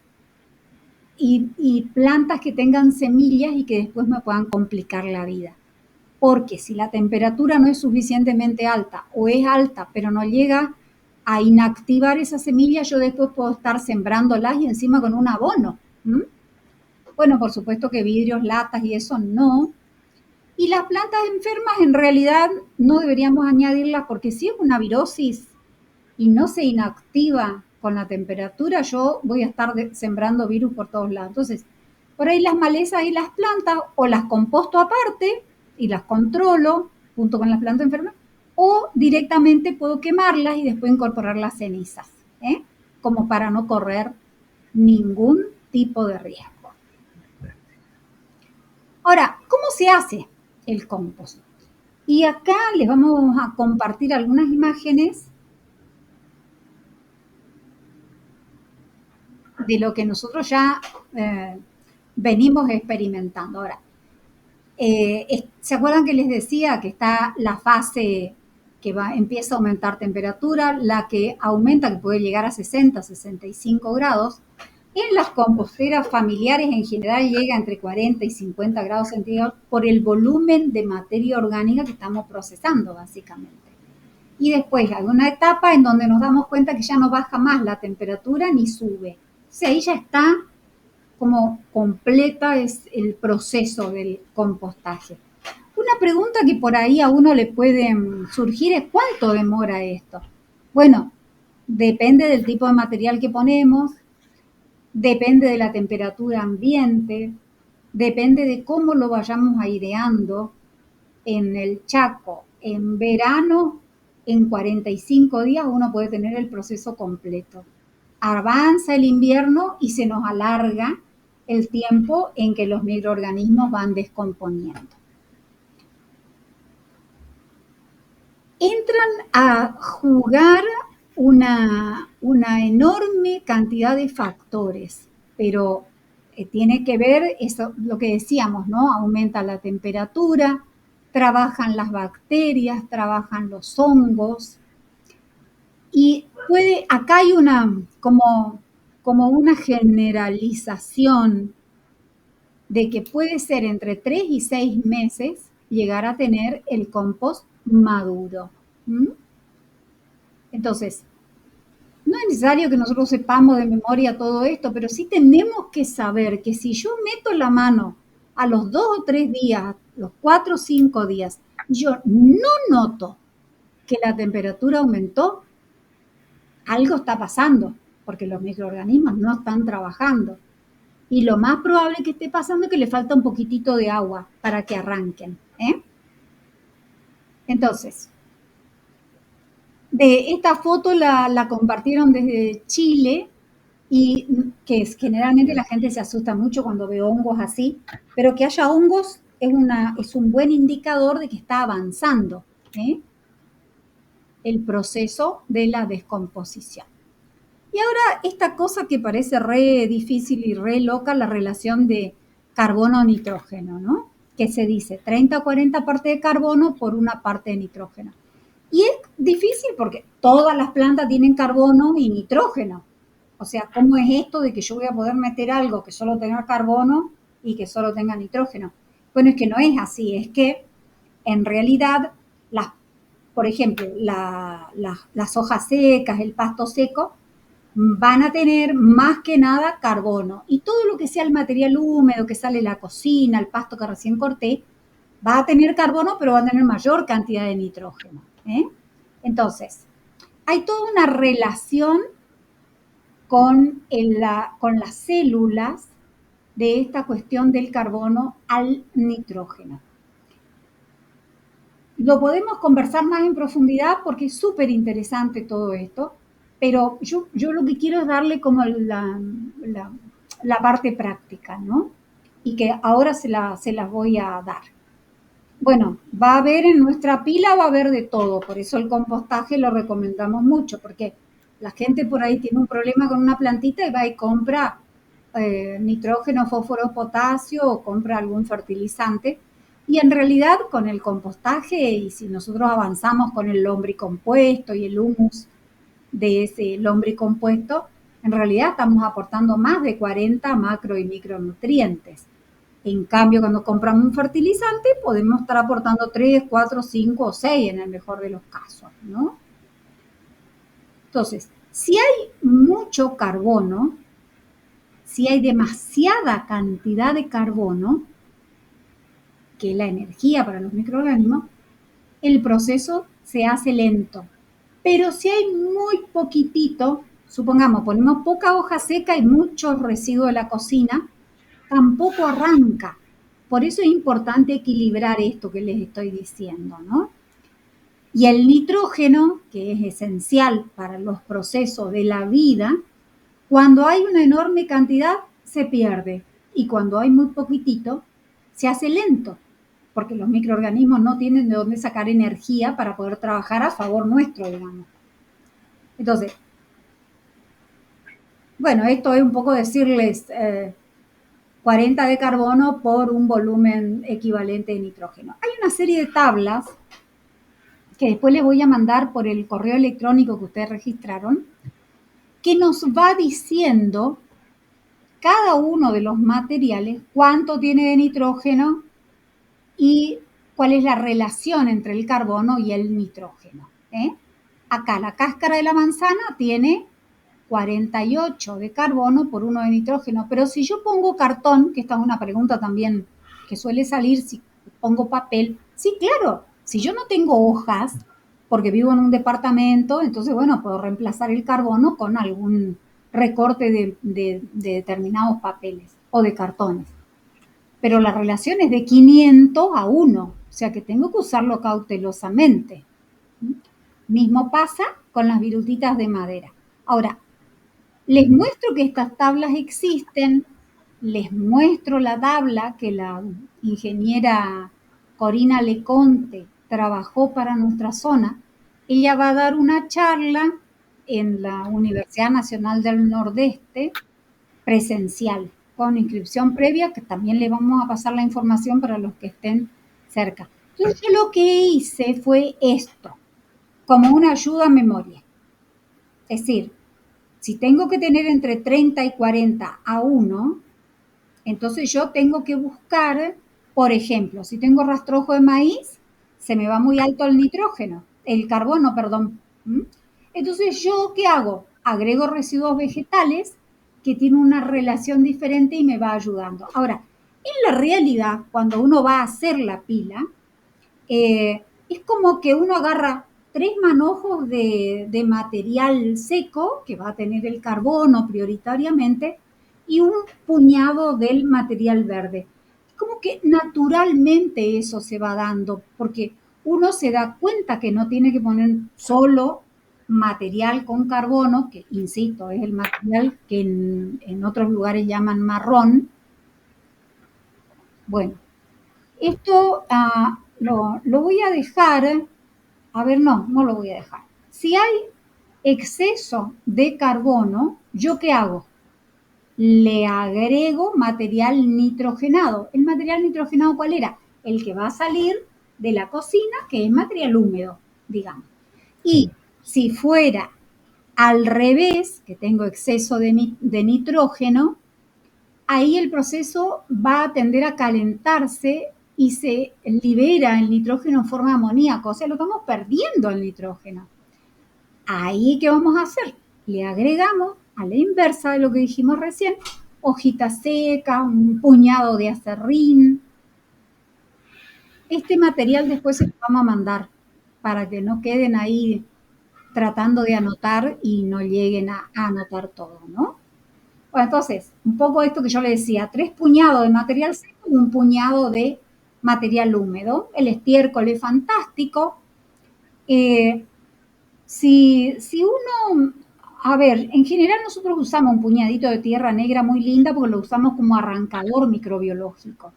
y plantas que tengan semillas y que después me puedan complicar la vida. Porque si la temperatura no es suficientemente alta o es alta pero no llega a inactivar esas semillas, yo después puedo estar sembrándolas y encima con un abono. Bueno, por supuesto que vidrios, latas y eso no. Y las plantas enfermas en realidad no deberíamos añadirlas porque si es una virosis y no se inactiva con la temperatura, yo voy a estar sembrando virus por todos lados. Entonces, por ahí las malezas y las plantas o las composto aparte y las controlo junto con las plantas enfermas, o directamente puedo quemarlas y después incorporar las cenizas, como para no correr ningún tipo de riesgo. Ahora, ¿cómo se hace? el compost. Y acá les vamos a compartir algunas imágenes de lo que nosotros ya venimos experimentando. Ahora, ¿se acuerdan que les decía que está la fase que empieza a aumentar temperatura, la que aumenta, que puede llegar a 60, 65 grados? En las composteras familiares en general llega entre 40 y 50 grados centígrados por el volumen de materia orgánica que estamos procesando, básicamente. Y después hay una etapa en donde nos damos cuenta que ya no baja más la temperatura ni sube. O sea, ahí ya está como completa es el proceso del compostaje. Una pregunta que por ahí a uno le puede surgir es ¿cuánto demora esto? Bueno, depende del tipo de material que ponemos, depende de la temperatura ambiente, depende de cómo lo vayamos aireando. En el Chaco, en verano, en 45 días uno puede tener el proceso completo. Avanza el invierno y se nos alarga el tiempo en que los microorganismos van descomponiendo. Entran a jugar una enorme cantidad de factores, pero tiene que ver eso, lo que decíamos, ¿no? Aumenta la temperatura, trabajan las bacterias, trabajan los hongos, y acá hay como una generalización de que puede ser entre 3 y 6 meses llegar a tener el compost maduro. Entonces, no es necesario que nosotros sepamos de memoria todo esto, pero sí tenemos que saber que si yo meto la mano a los 2 o 3 días, los 4 o 5 días, yo no noto que la temperatura aumentó, algo está pasando, porque los microorganismos no están trabajando. Y lo más probable que esté pasando es que le falta un poquitito de agua para que arranquen. Entonces, de esta foto la compartieron desde Chile, y que generalmente la gente se asusta mucho cuando ve hongos así, pero que haya hongos es un buen indicador de que está avanzando el proceso de la descomposición. Y ahora esta cosa que parece re difícil y re loca, la relación de carbono-nitrógeno, ¿no? Que se dice 30 o 40 partes de carbono por una parte de nitrógeno. Y es difícil porque todas las plantas tienen carbono y nitrógeno. O sea, ¿cómo es esto de que yo voy a poder meter algo que solo tenga carbono y que solo tenga nitrógeno? Bueno, es que no es así, es que en realidad, por ejemplo, las hojas secas, el pasto seco, van a tener más que nada carbono. Y todo lo que sea el material húmedo que sale de la cocina, el pasto que recién corté, va a tener carbono, pero va a tener mayor cantidad de nitrógeno. Entonces, hay toda una relación con las células de esta cuestión del carbono al nitrógeno. Lo podemos conversar más en profundidad porque es súper interesante todo esto, pero yo lo que quiero es darle como la parte práctica, ¿no? Y que ahora se las voy a dar. Bueno, va a haber en nuestra pila, va a haber de todo, por eso el compostaje lo recomendamos mucho, porque la gente por ahí tiene un problema con una plantita y va y compra nitrógeno, fósforo, potasio o compra algún fertilizante. Y en realidad con el compostaje, y si nosotros avanzamos con el lombricompuesto y el humus de ese lombricompuesto, en realidad estamos aportando más de 40 macro y micronutrientes. En cambio, cuando compramos un fertilizante, podemos estar aportando 3, 4, 5 o 6 en el mejor de los casos, ¿no? Entonces, si hay mucho carbono, si hay demasiada cantidad de carbono, que es la energía para los microorganismos, el proceso se hace lento. Pero si hay muy poquitito, supongamos, ponemos poca hoja seca y muchos residuos de la cocina, tampoco arranca. Por eso es importante equilibrar esto que les estoy diciendo, ¿no? Y el nitrógeno, que es esencial para los procesos de la vida, cuando hay una enorme cantidad, se pierde. Y cuando hay muy poquitito, se hace lento. porque los microorganismos no tienen de dónde sacar energía para poder trabajar a favor nuestro, digamos. Entonces, bueno, esto es un poco decirles 40 de carbono por un volumen equivalente de nitrógeno. Hay una serie de tablas que después les voy a mandar por el correo electrónico que ustedes registraron, que nos va diciendo cada uno de los materiales cuánto tiene de nitrógeno y cuál es la relación entre el carbono y el nitrógeno. Acá la cáscara de la manzana tiene 48 de carbono por 1 de nitrógeno, pero si yo pongo cartón, que esta es una pregunta también que suele salir, si pongo papel, sí, claro, si yo no tengo hojas, porque vivo en un departamento, entonces, bueno, puedo reemplazar el carbono con algún recorte de determinados papeles o de cartones. Pero la relación es de 500 a 1, o sea que tengo que usarlo cautelosamente. Mismo pasa con las virutitas de madera. Ahora, les muestro que estas tablas existen, les muestro la tabla que la ingeniera Corina Leconte trabajó para nuestra zona. Ella va a dar una charla en la Universidad Nacional del Nordeste presencial, con inscripción previa, que también le vamos a pasar la información para los que estén cerca. Entonces yo lo que hice fue esto, como una ayuda a memoria. Es decir, si tengo que tener entre 30 y 40 a 1, entonces yo tengo que buscar, por ejemplo, si tengo rastrojo de maíz, se me va muy alto el nitrógeno, el carbono, perdón. Entonces, ¿yo qué hago? Agrego residuos vegetales que tienen una relación diferente y me va ayudando. Ahora, en la realidad, cuando uno va a hacer la pila, es como que uno agarra 3 manojos de material seco, que va a tener el carbono prioritariamente, y un puñado del material verde. Como que naturalmente eso se va dando, porque uno se da cuenta que no tiene que poner solo material con carbono, que insisto, es el material que en otros lugares llaman marrón. Bueno, esto lo voy a dejar, a ver, no lo voy a dejar. Si hay exceso de carbono, ¿yo qué hago? Le agrego material nitrogenado. ¿El material nitrogenado cuál era? El que va a salir de la cocina, que es material húmedo, digamos. Y si fuera al revés, que tengo exceso de nitrógeno, ahí el proceso va a tender a calentarse y se libera el nitrógeno en forma de amoníaco, o sea, lo estamos perdiendo el nitrógeno. Ahí, ¿qué vamos a hacer? Le agregamos, a la inversa de lo que dijimos recién, hojita seca, un puñado de acerrín. Este material después se lo vamos a mandar para que no queden ahí tratando de anotar y no lleguen a anotar todo, ¿no? Bueno, entonces, un poco esto que yo le decía, 3 puñados de material seco y un puñado de material húmedo. El estiércol es fantástico. Si uno, a ver, en general nosotros usamos un puñadito de tierra negra muy linda porque lo usamos como arrancador microbiológico.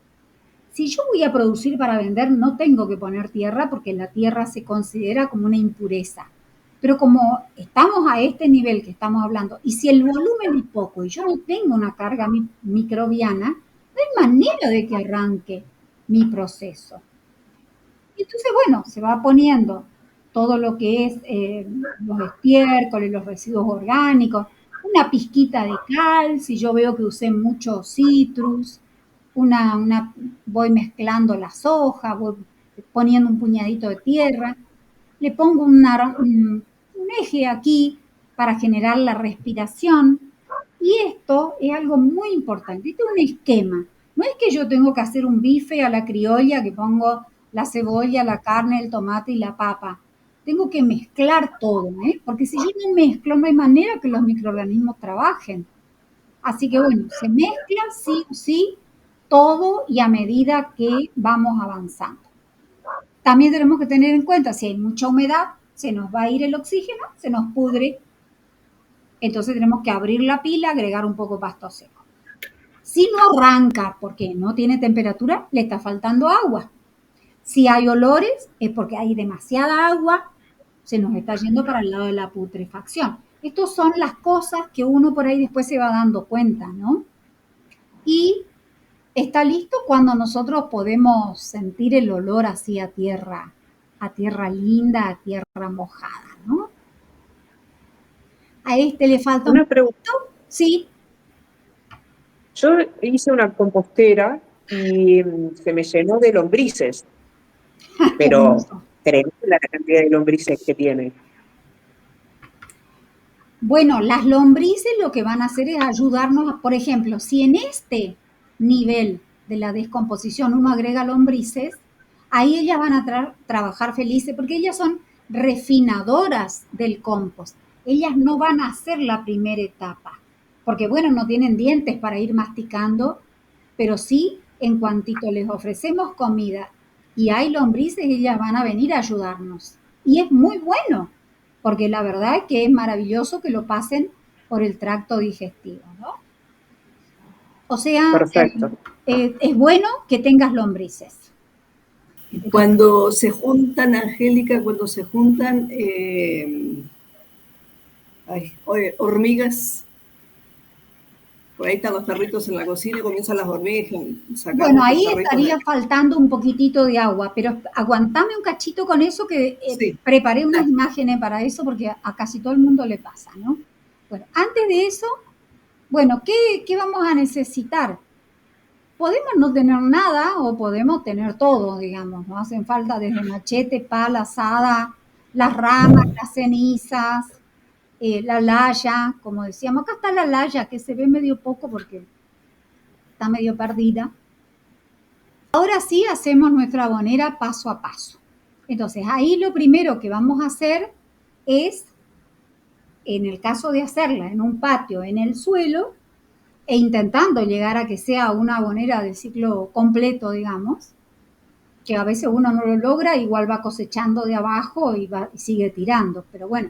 Si yo voy a producir para vender, no tengo que poner tierra porque la tierra se considera como una impureza. Pero como estamos a este nivel que estamos hablando, y si el volumen es poco y yo no tengo una carga microbiana, no hay manera de que arranque mi proceso. Entonces, bueno, se va poniendo todo lo que es los estiércoles, los residuos orgánicos, una pizquita de cal, si yo veo que usé mucho citrus, voy mezclando las hojas, voy poniendo un puñadito de tierra, le pongo un eje aquí para generar la respiración. Y esto es algo muy importante, este es un esquema. No es que yo tengo que hacer un bife a la criolla, que pongo la cebolla, la carne, el tomate y la papa. Tengo que mezclar todo, porque si yo no mezclo, no hay manera que los microorganismos trabajen. Así que bueno, se mezcla sí o sí todo y a medida que vamos avanzando. También tenemos que tener en cuenta, si hay mucha humedad, se nos va a ir el oxígeno, se nos pudre. Entonces tenemos que abrir la pila, agregar un poco pasto seco. Si no arranca porque no tiene temperatura, le está faltando agua. Si hay olores, es porque hay demasiada agua, se nos está yendo para el lado de la putrefacción. Estas son las cosas que uno por ahí después se va dando cuenta, ¿no? Y está listo cuando nosotros podemos sentir el olor así a tierra linda, a tierra mojada, ¿no? A este le falta un Una pregunta. poquito, sí. Yo hice una compostera y se me llenó de lombrices, Qué pero hermoso. tremenda la cantidad de lombrices que tiene. Bueno, las lombrices lo que van a hacer es ayudarnos, por ejemplo, si en este nivel de la descomposición uno agrega lombrices, ahí ellas van a trabajar felices porque ellas son refinadoras del compost. Ellas no van a hacer la primera etapa, porque bueno, no tienen dientes para ir masticando, pero sí, en cuantito les ofrecemos comida y hay lombrices, ellas van a venir a ayudarnos. Y es muy bueno, porque la verdad es que es maravilloso que lo pasen por el tracto digestivo, ¿no? O sea, Perfecto. es bueno que tengas lombrices. Cuando se juntan, Angélica, cuando se juntan hormigas, por ahí están los perritos en la cocina y comienzan las hormigas, sacamos Bueno, los ahí perritos estaría faltando un poquitito de agua, pero aguantame un cachito con eso que Sí. preparé unas imágenes para eso porque a casi todo el mundo le pasa, ¿no? Bueno, antes de eso, bueno, ¿qué vamos a necesitar? Podemos no tener nada o podemos tener todo, digamos, no hacen falta desde machete, pala, asada, las ramas, las cenizas, la laya, como decíamos, acá está la laya que se ve medio poco porque está medio perdida. Ahora sí hacemos nuestra abonera paso a paso. Entonces ahí lo primero que vamos a hacer es, en el caso de hacerla en un patio, en el suelo, e intentando llegar a que sea una abonera de ciclo completo, digamos, que a veces uno no lo logra, igual va cosechando de abajo y sigue tirando, pero bueno,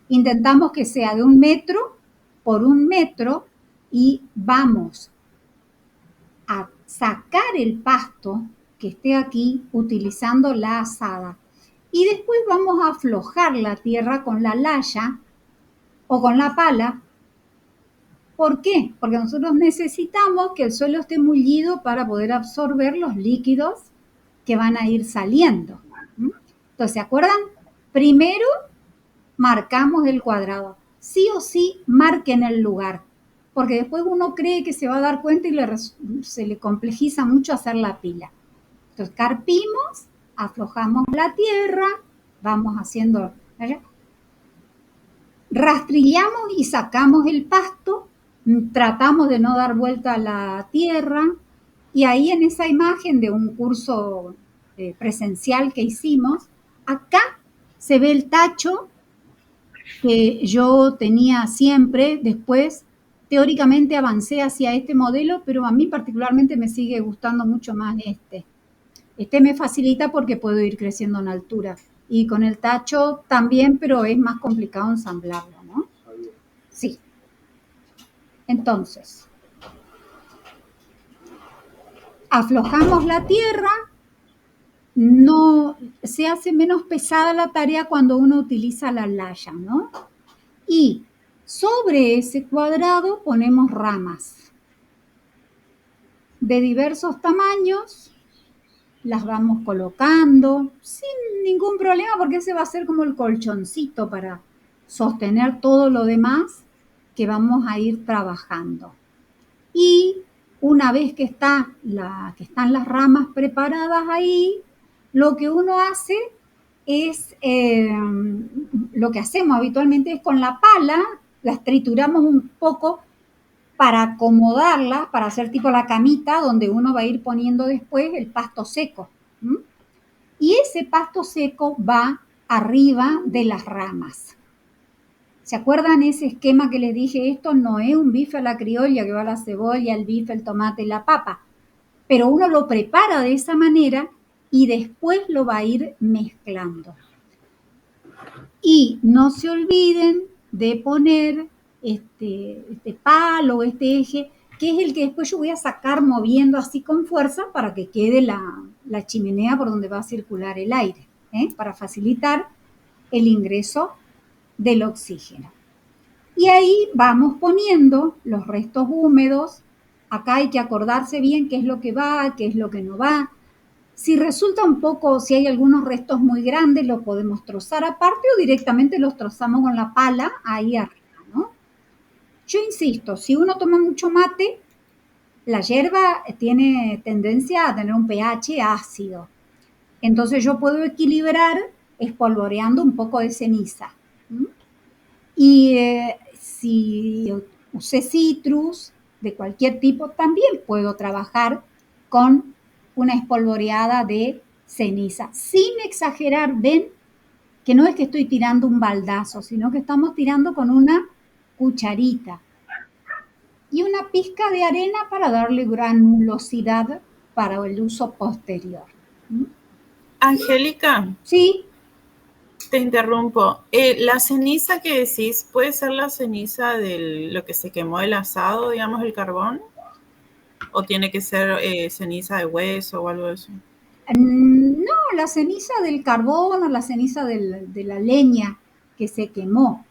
intentamos que sea de 1 metro por 1 metro y vamos a sacar el pasto que esté aquí utilizando la azada. Y después vamos a aflojar la tierra con la laya o con la pala. ¿Por qué? Porque nosotros necesitamos que el suelo esté mullido para poder absorber los líquidos que van a ir saliendo. Entonces, ¿se acuerdan? Primero marcamos el cuadrado. Sí o sí marquen el lugar, porque después uno cree que se va a dar cuenta y se le complejiza mucho hacer la pila. Entonces, carpimos, aflojamos la tierra, vamos haciendo, rastrillamos y sacamos el pasto, tratamos de no dar vuelta a la tierra, y ahí en esa imagen de un curso presencial que hicimos, acá se ve el tacho que yo tenía siempre. Después, teóricamente avancé hacia este modelo, pero a mí particularmente me sigue gustando mucho más este. Este me facilita porque puedo ir creciendo en altura. Y con el tacho también, pero es más complicado ensamblarlo, ¿no? Sí. Entonces, aflojamos la tierra. No, se hace menos pesada la tarea cuando uno utiliza la laya, ¿no? Y sobre ese cuadrado ponemos ramas de diversos tamaños, las vamos colocando sin ningún problema porque ese va a ser como el colchoncito para sostener todo lo demás que vamos a ir trabajando. Y una vez que están las ramas preparadas ahí, lo que uno hace es, lo que hacemos habitualmente es con la pala, las trituramos un poco para acomodarlas, para hacer tipo la camita donde uno va a ir poniendo después el pasto seco. Y ese pasto seco va arriba de las ramas. ¿Se acuerdan ese esquema que les dije? Esto no es un bife a la criolla que va la cebolla, el bife, el tomate y la papa, pero uno lo prepara de esa manera y después lo va a ir mezclando. Y no se olviden de poner este palo, este eje, que es el que después yo voy a sacar moviendo así con fuerza para que quede la chimenea por donde va a circular el aire, para facilitar el ingreso del oxígeno. Y ahí vamos poniendo los restos húmedos. Acá hay que acordarse bien qué es lo que va, qué es lo que no va. Si resulta un poco, si hay algunos restos muy grandes, los podemos trozar aparte o directamente los trozamos con la pala ahí arriba, ¿no? Yo insisto, si uno toma mucho mate, la hierba tiene tendencia a tener un pH ácido. Entonces yo puedo equilibrar espolvoreando un poco de ceniza. Y si usé citrus de cualquier tipo, también puedo trabajar con una espolvoreada de ceniza. Sin exagerar, ven que no es que estoy tirando un baldazo, sino que estamos tirando con una cucharita. Y una pizca de arena para darle granulosidad para el uso posterior. Angélica. Sí. Te interrumpo. La ceniza que decís, ¿puede ser la ceniza de lo que se quemó el asado, digamos, el carbón? ¿O tiene que ser ceniza de hueso o algo de eso? No, la ceniza del carbón o la ceniza de la leña que se quemó.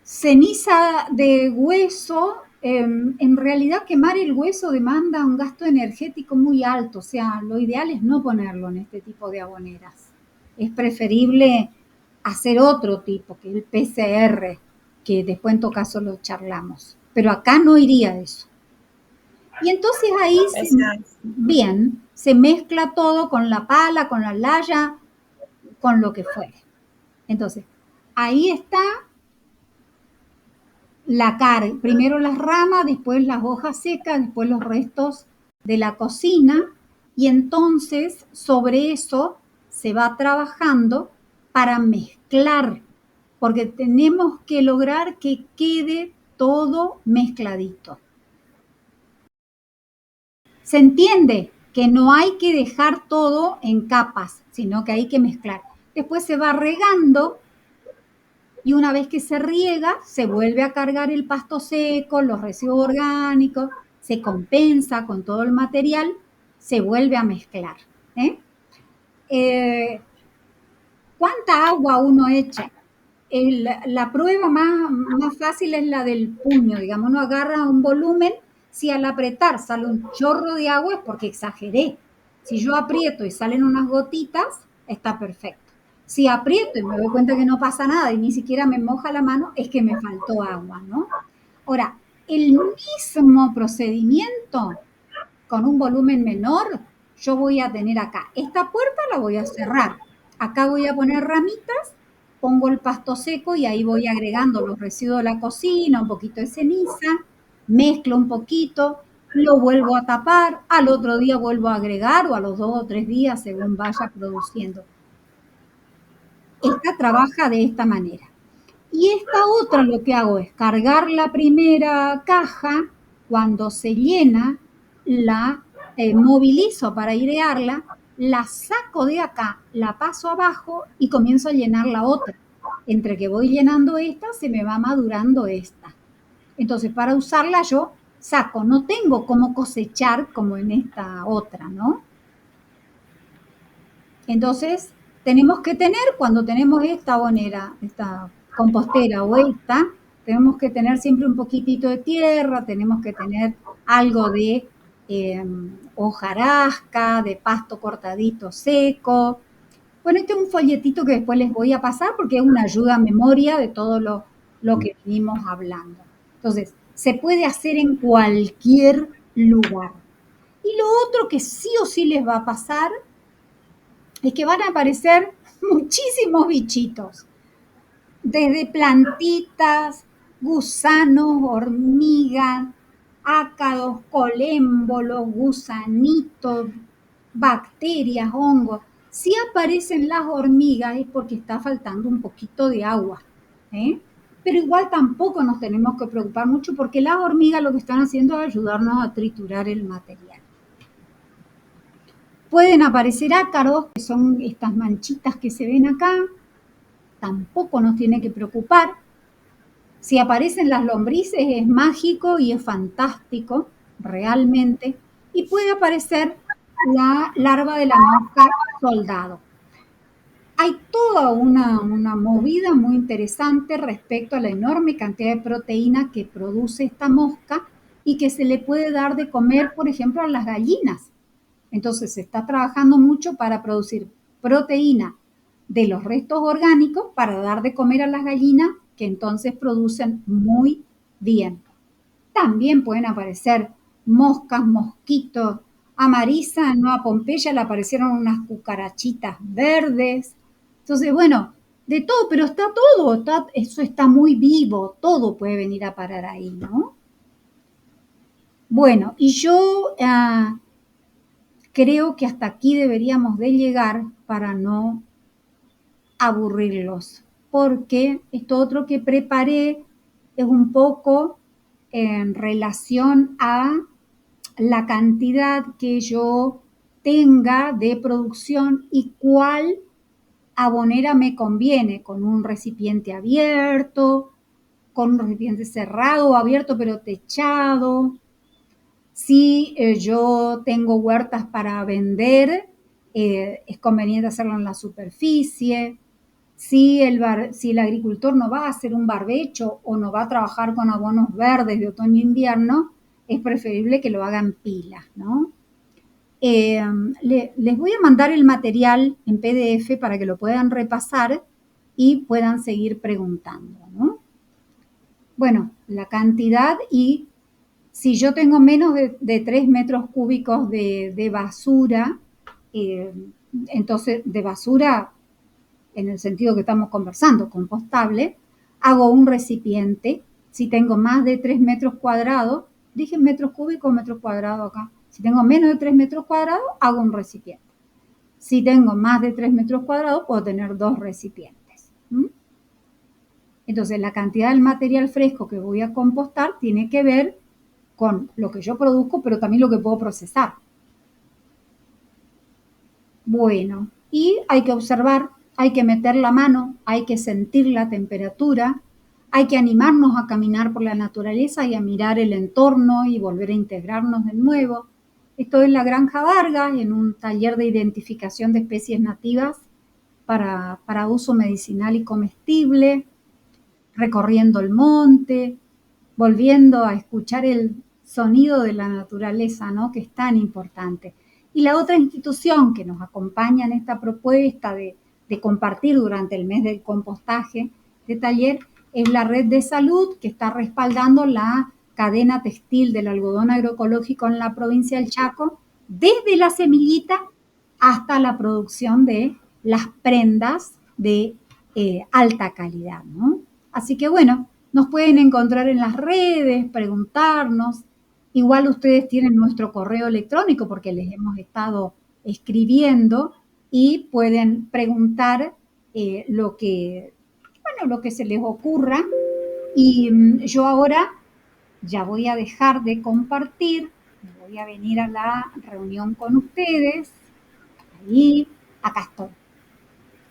Ceniza de hueso, en realidad quemar el hueso demanda un gasto energético muy alto, o sea, lo ideal es no ponerlo en este tipo de aboneras. Es preferible hacer otro tipo, que el PCR, que después en todo caso lo charlamos. Pero acá no iría eso. Y entonces ahí, bien, se mezcla todo con la pala, con la laya, con lo que fuere. Entonces, ahí está la carga, primero las ramas, después las hojas secas, después los restos de la cocina, y entonces sobre eso se va trabajando para mezclar, porque tenemos que lograr que quede todo mezcladito. Se entiende que no hay que dejar todo en capas, sino que hay que mezclar. Después se va regando y una vez que se riega, se vuelve a cargar el pasto seco, los residuos orgánicos, se compensa con todo el material, se vuelve a mezclar. ¿Cuánta agua uno echa? La prueba más fácil es la del puño, digamos, uno agarra un volumen, si al apretar sale un chorro de agua es porque exageré. Si yo aprieto y salen unas gotitas, está perfecto. Si aprieto y me doy cuenta que no pasa nada y ni siquiera me moja la mano, es que me faltó agua, ¿no? Ahora, el mismo procedimiento con un volumen menor, yo voy a tener acá. Esta puerta la voy a cerrar. Acá voy a poner ramitas, pongo el pasto seco y ahí voy agregando los residuos de la cocina, un poquito de ceniza, mezclo un poquito, lo vuelvo a tapar, al otro día vuelvo a agregar o a los 2 o 3 días según vaya produciendo. Esta trabaja de esta manera. Y esta otra lo que hago es cargar la primera caja, cuando se llena la movilizo para airearla, la saco de acá, la paso abajo y comienzo a llenar la otra. Entre que voy llenando esta, se me va madurando esta. Entonces, para usarla yo saco, no tengo cómo cosechar como en esta otra, ¿no? Entonces, tenemos que tener, cuando tenemos esta abonera, esta compostera o esta, tenemos que tener siempre un poquitito de tierra, tenemos que tener algo de hojarasca, de pasto cortadito seco. Bueno, este es un folletito que después les voy a pasar porque es una ayuda a memoria de todo lo que venimos hablando. Entonces, se puede hacer en cualquier lugar. Y lo otro que sí o sí les va a pasar es que van a aparecer muchísimos bichitos, desde plantitas, gusanos, hormigas, ácaros, colémbolos, gusanitos, bacterias, hongos. Si aparecen las hormigas es porque está faltando un poquito de agua, pero igual tampoco nos tenemos que preocupar mucho porque las hormigas lo que están haciendo es ayudarnos a triturar el material. Pueden aparecer ácaros, que son estas manchitas que se ven acá, tampoco nos tiene que preocupar. Si aparecen las lombrices es mágico y es fantástico, realmente, y puede aparecer la larva de la mosca soldado. Hay toda una movida muy interesante respecto a la enorme cantidad de proteína que produce esta mosca y que se le puede dar de comer, por ejemplo, a las gallinas. Entonces se está trabajando mucho para producir proteína de los restos orgánicos para dar de comer a las gallinas, que entonces producen muy bien. También pueden aparecer moscas, mosquitos. A Marisa en Nueva Pompeya le aparecieron unas cucarachitas verdes. Entonces, bueno, de todo, pero está todo, eso está muy vivo, todo puede venir a parar ahí, ¿no? Bueno, y yo creo que hasta aquí deberíamos de llegar para no aburrirlos, porque esto otro que preparé es un poco en relación a la cantidad que yo tenga de producción y cuál abonera me conviene, con un recipiente abierto, con un recipiente cerrado o abierto pero techado. Si yo tengo huertas para vender, es conveniente hacerlo en la superficie. Si el agricultor no va a hacer un barbecho o no va a trabajar con abonos verdes de otoño e invierno, es preferible que lo haga en pilas, ¿no? Les voy a mandar el material en PDF para que lo puedan repasar y puedan seguir preguntando, ¿no? Bueno, la cantidad, y si yo tengo menos de 3 metros cúbicos de basura, entonces de basura en el sentido que estamos conversando, compostable, hago un recipiente. Si tengo más de 3 metros cuadrados, dije metros cúbicos o metros cuadrados acá. Si tengo menos de 3 metros cuadrados, hago un recipiente. Si tengo más de 3 metros cuadrados, puedo tener 2 recipientes. Entonces, la cantidad del material fresco que voy a compostar tiene que ver con lo que yo produzco, pero también lo que puedo procesar. Bueno, y hay que observar, hay que meter la mano, hay que sentir la temperatura, hay que animarnos a caminar por la naturaleza y a mirar el entorno y volver a integrarnos de nuevo. Esto es la Granja Vargas, en un taller de identificación de especies nativas para uso medicinal y comestible, recorriendo el monte, volviendo a escuchar el sonido de la naturaleza, ¿no? Que es tan importante. Y la otra institución que nos acompaña en esta propuesta de compartir durante el mes del compostaje de taller es la Red de Salud, que está respaldando la cadena textil del algodón agroecológico en la provincia del Chaco, desde la semillita hasta la producción de las prendas de alta calidad, ¿no? Así que bueno, nos pueden encontrar en las redes, preguntarnos. Igual ustedes tienen nuestro correo electrónico porque les hemos estado escribiendo y pueden preguntar lo que se les ocurra. Y yo ahora ya voy a dejar de compartir, voy a venir a la reunión con ustedes. Ahí, acá estoy.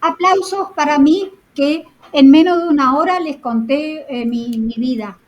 Aplausos para mí, que en menos de una hora les conté mi vida.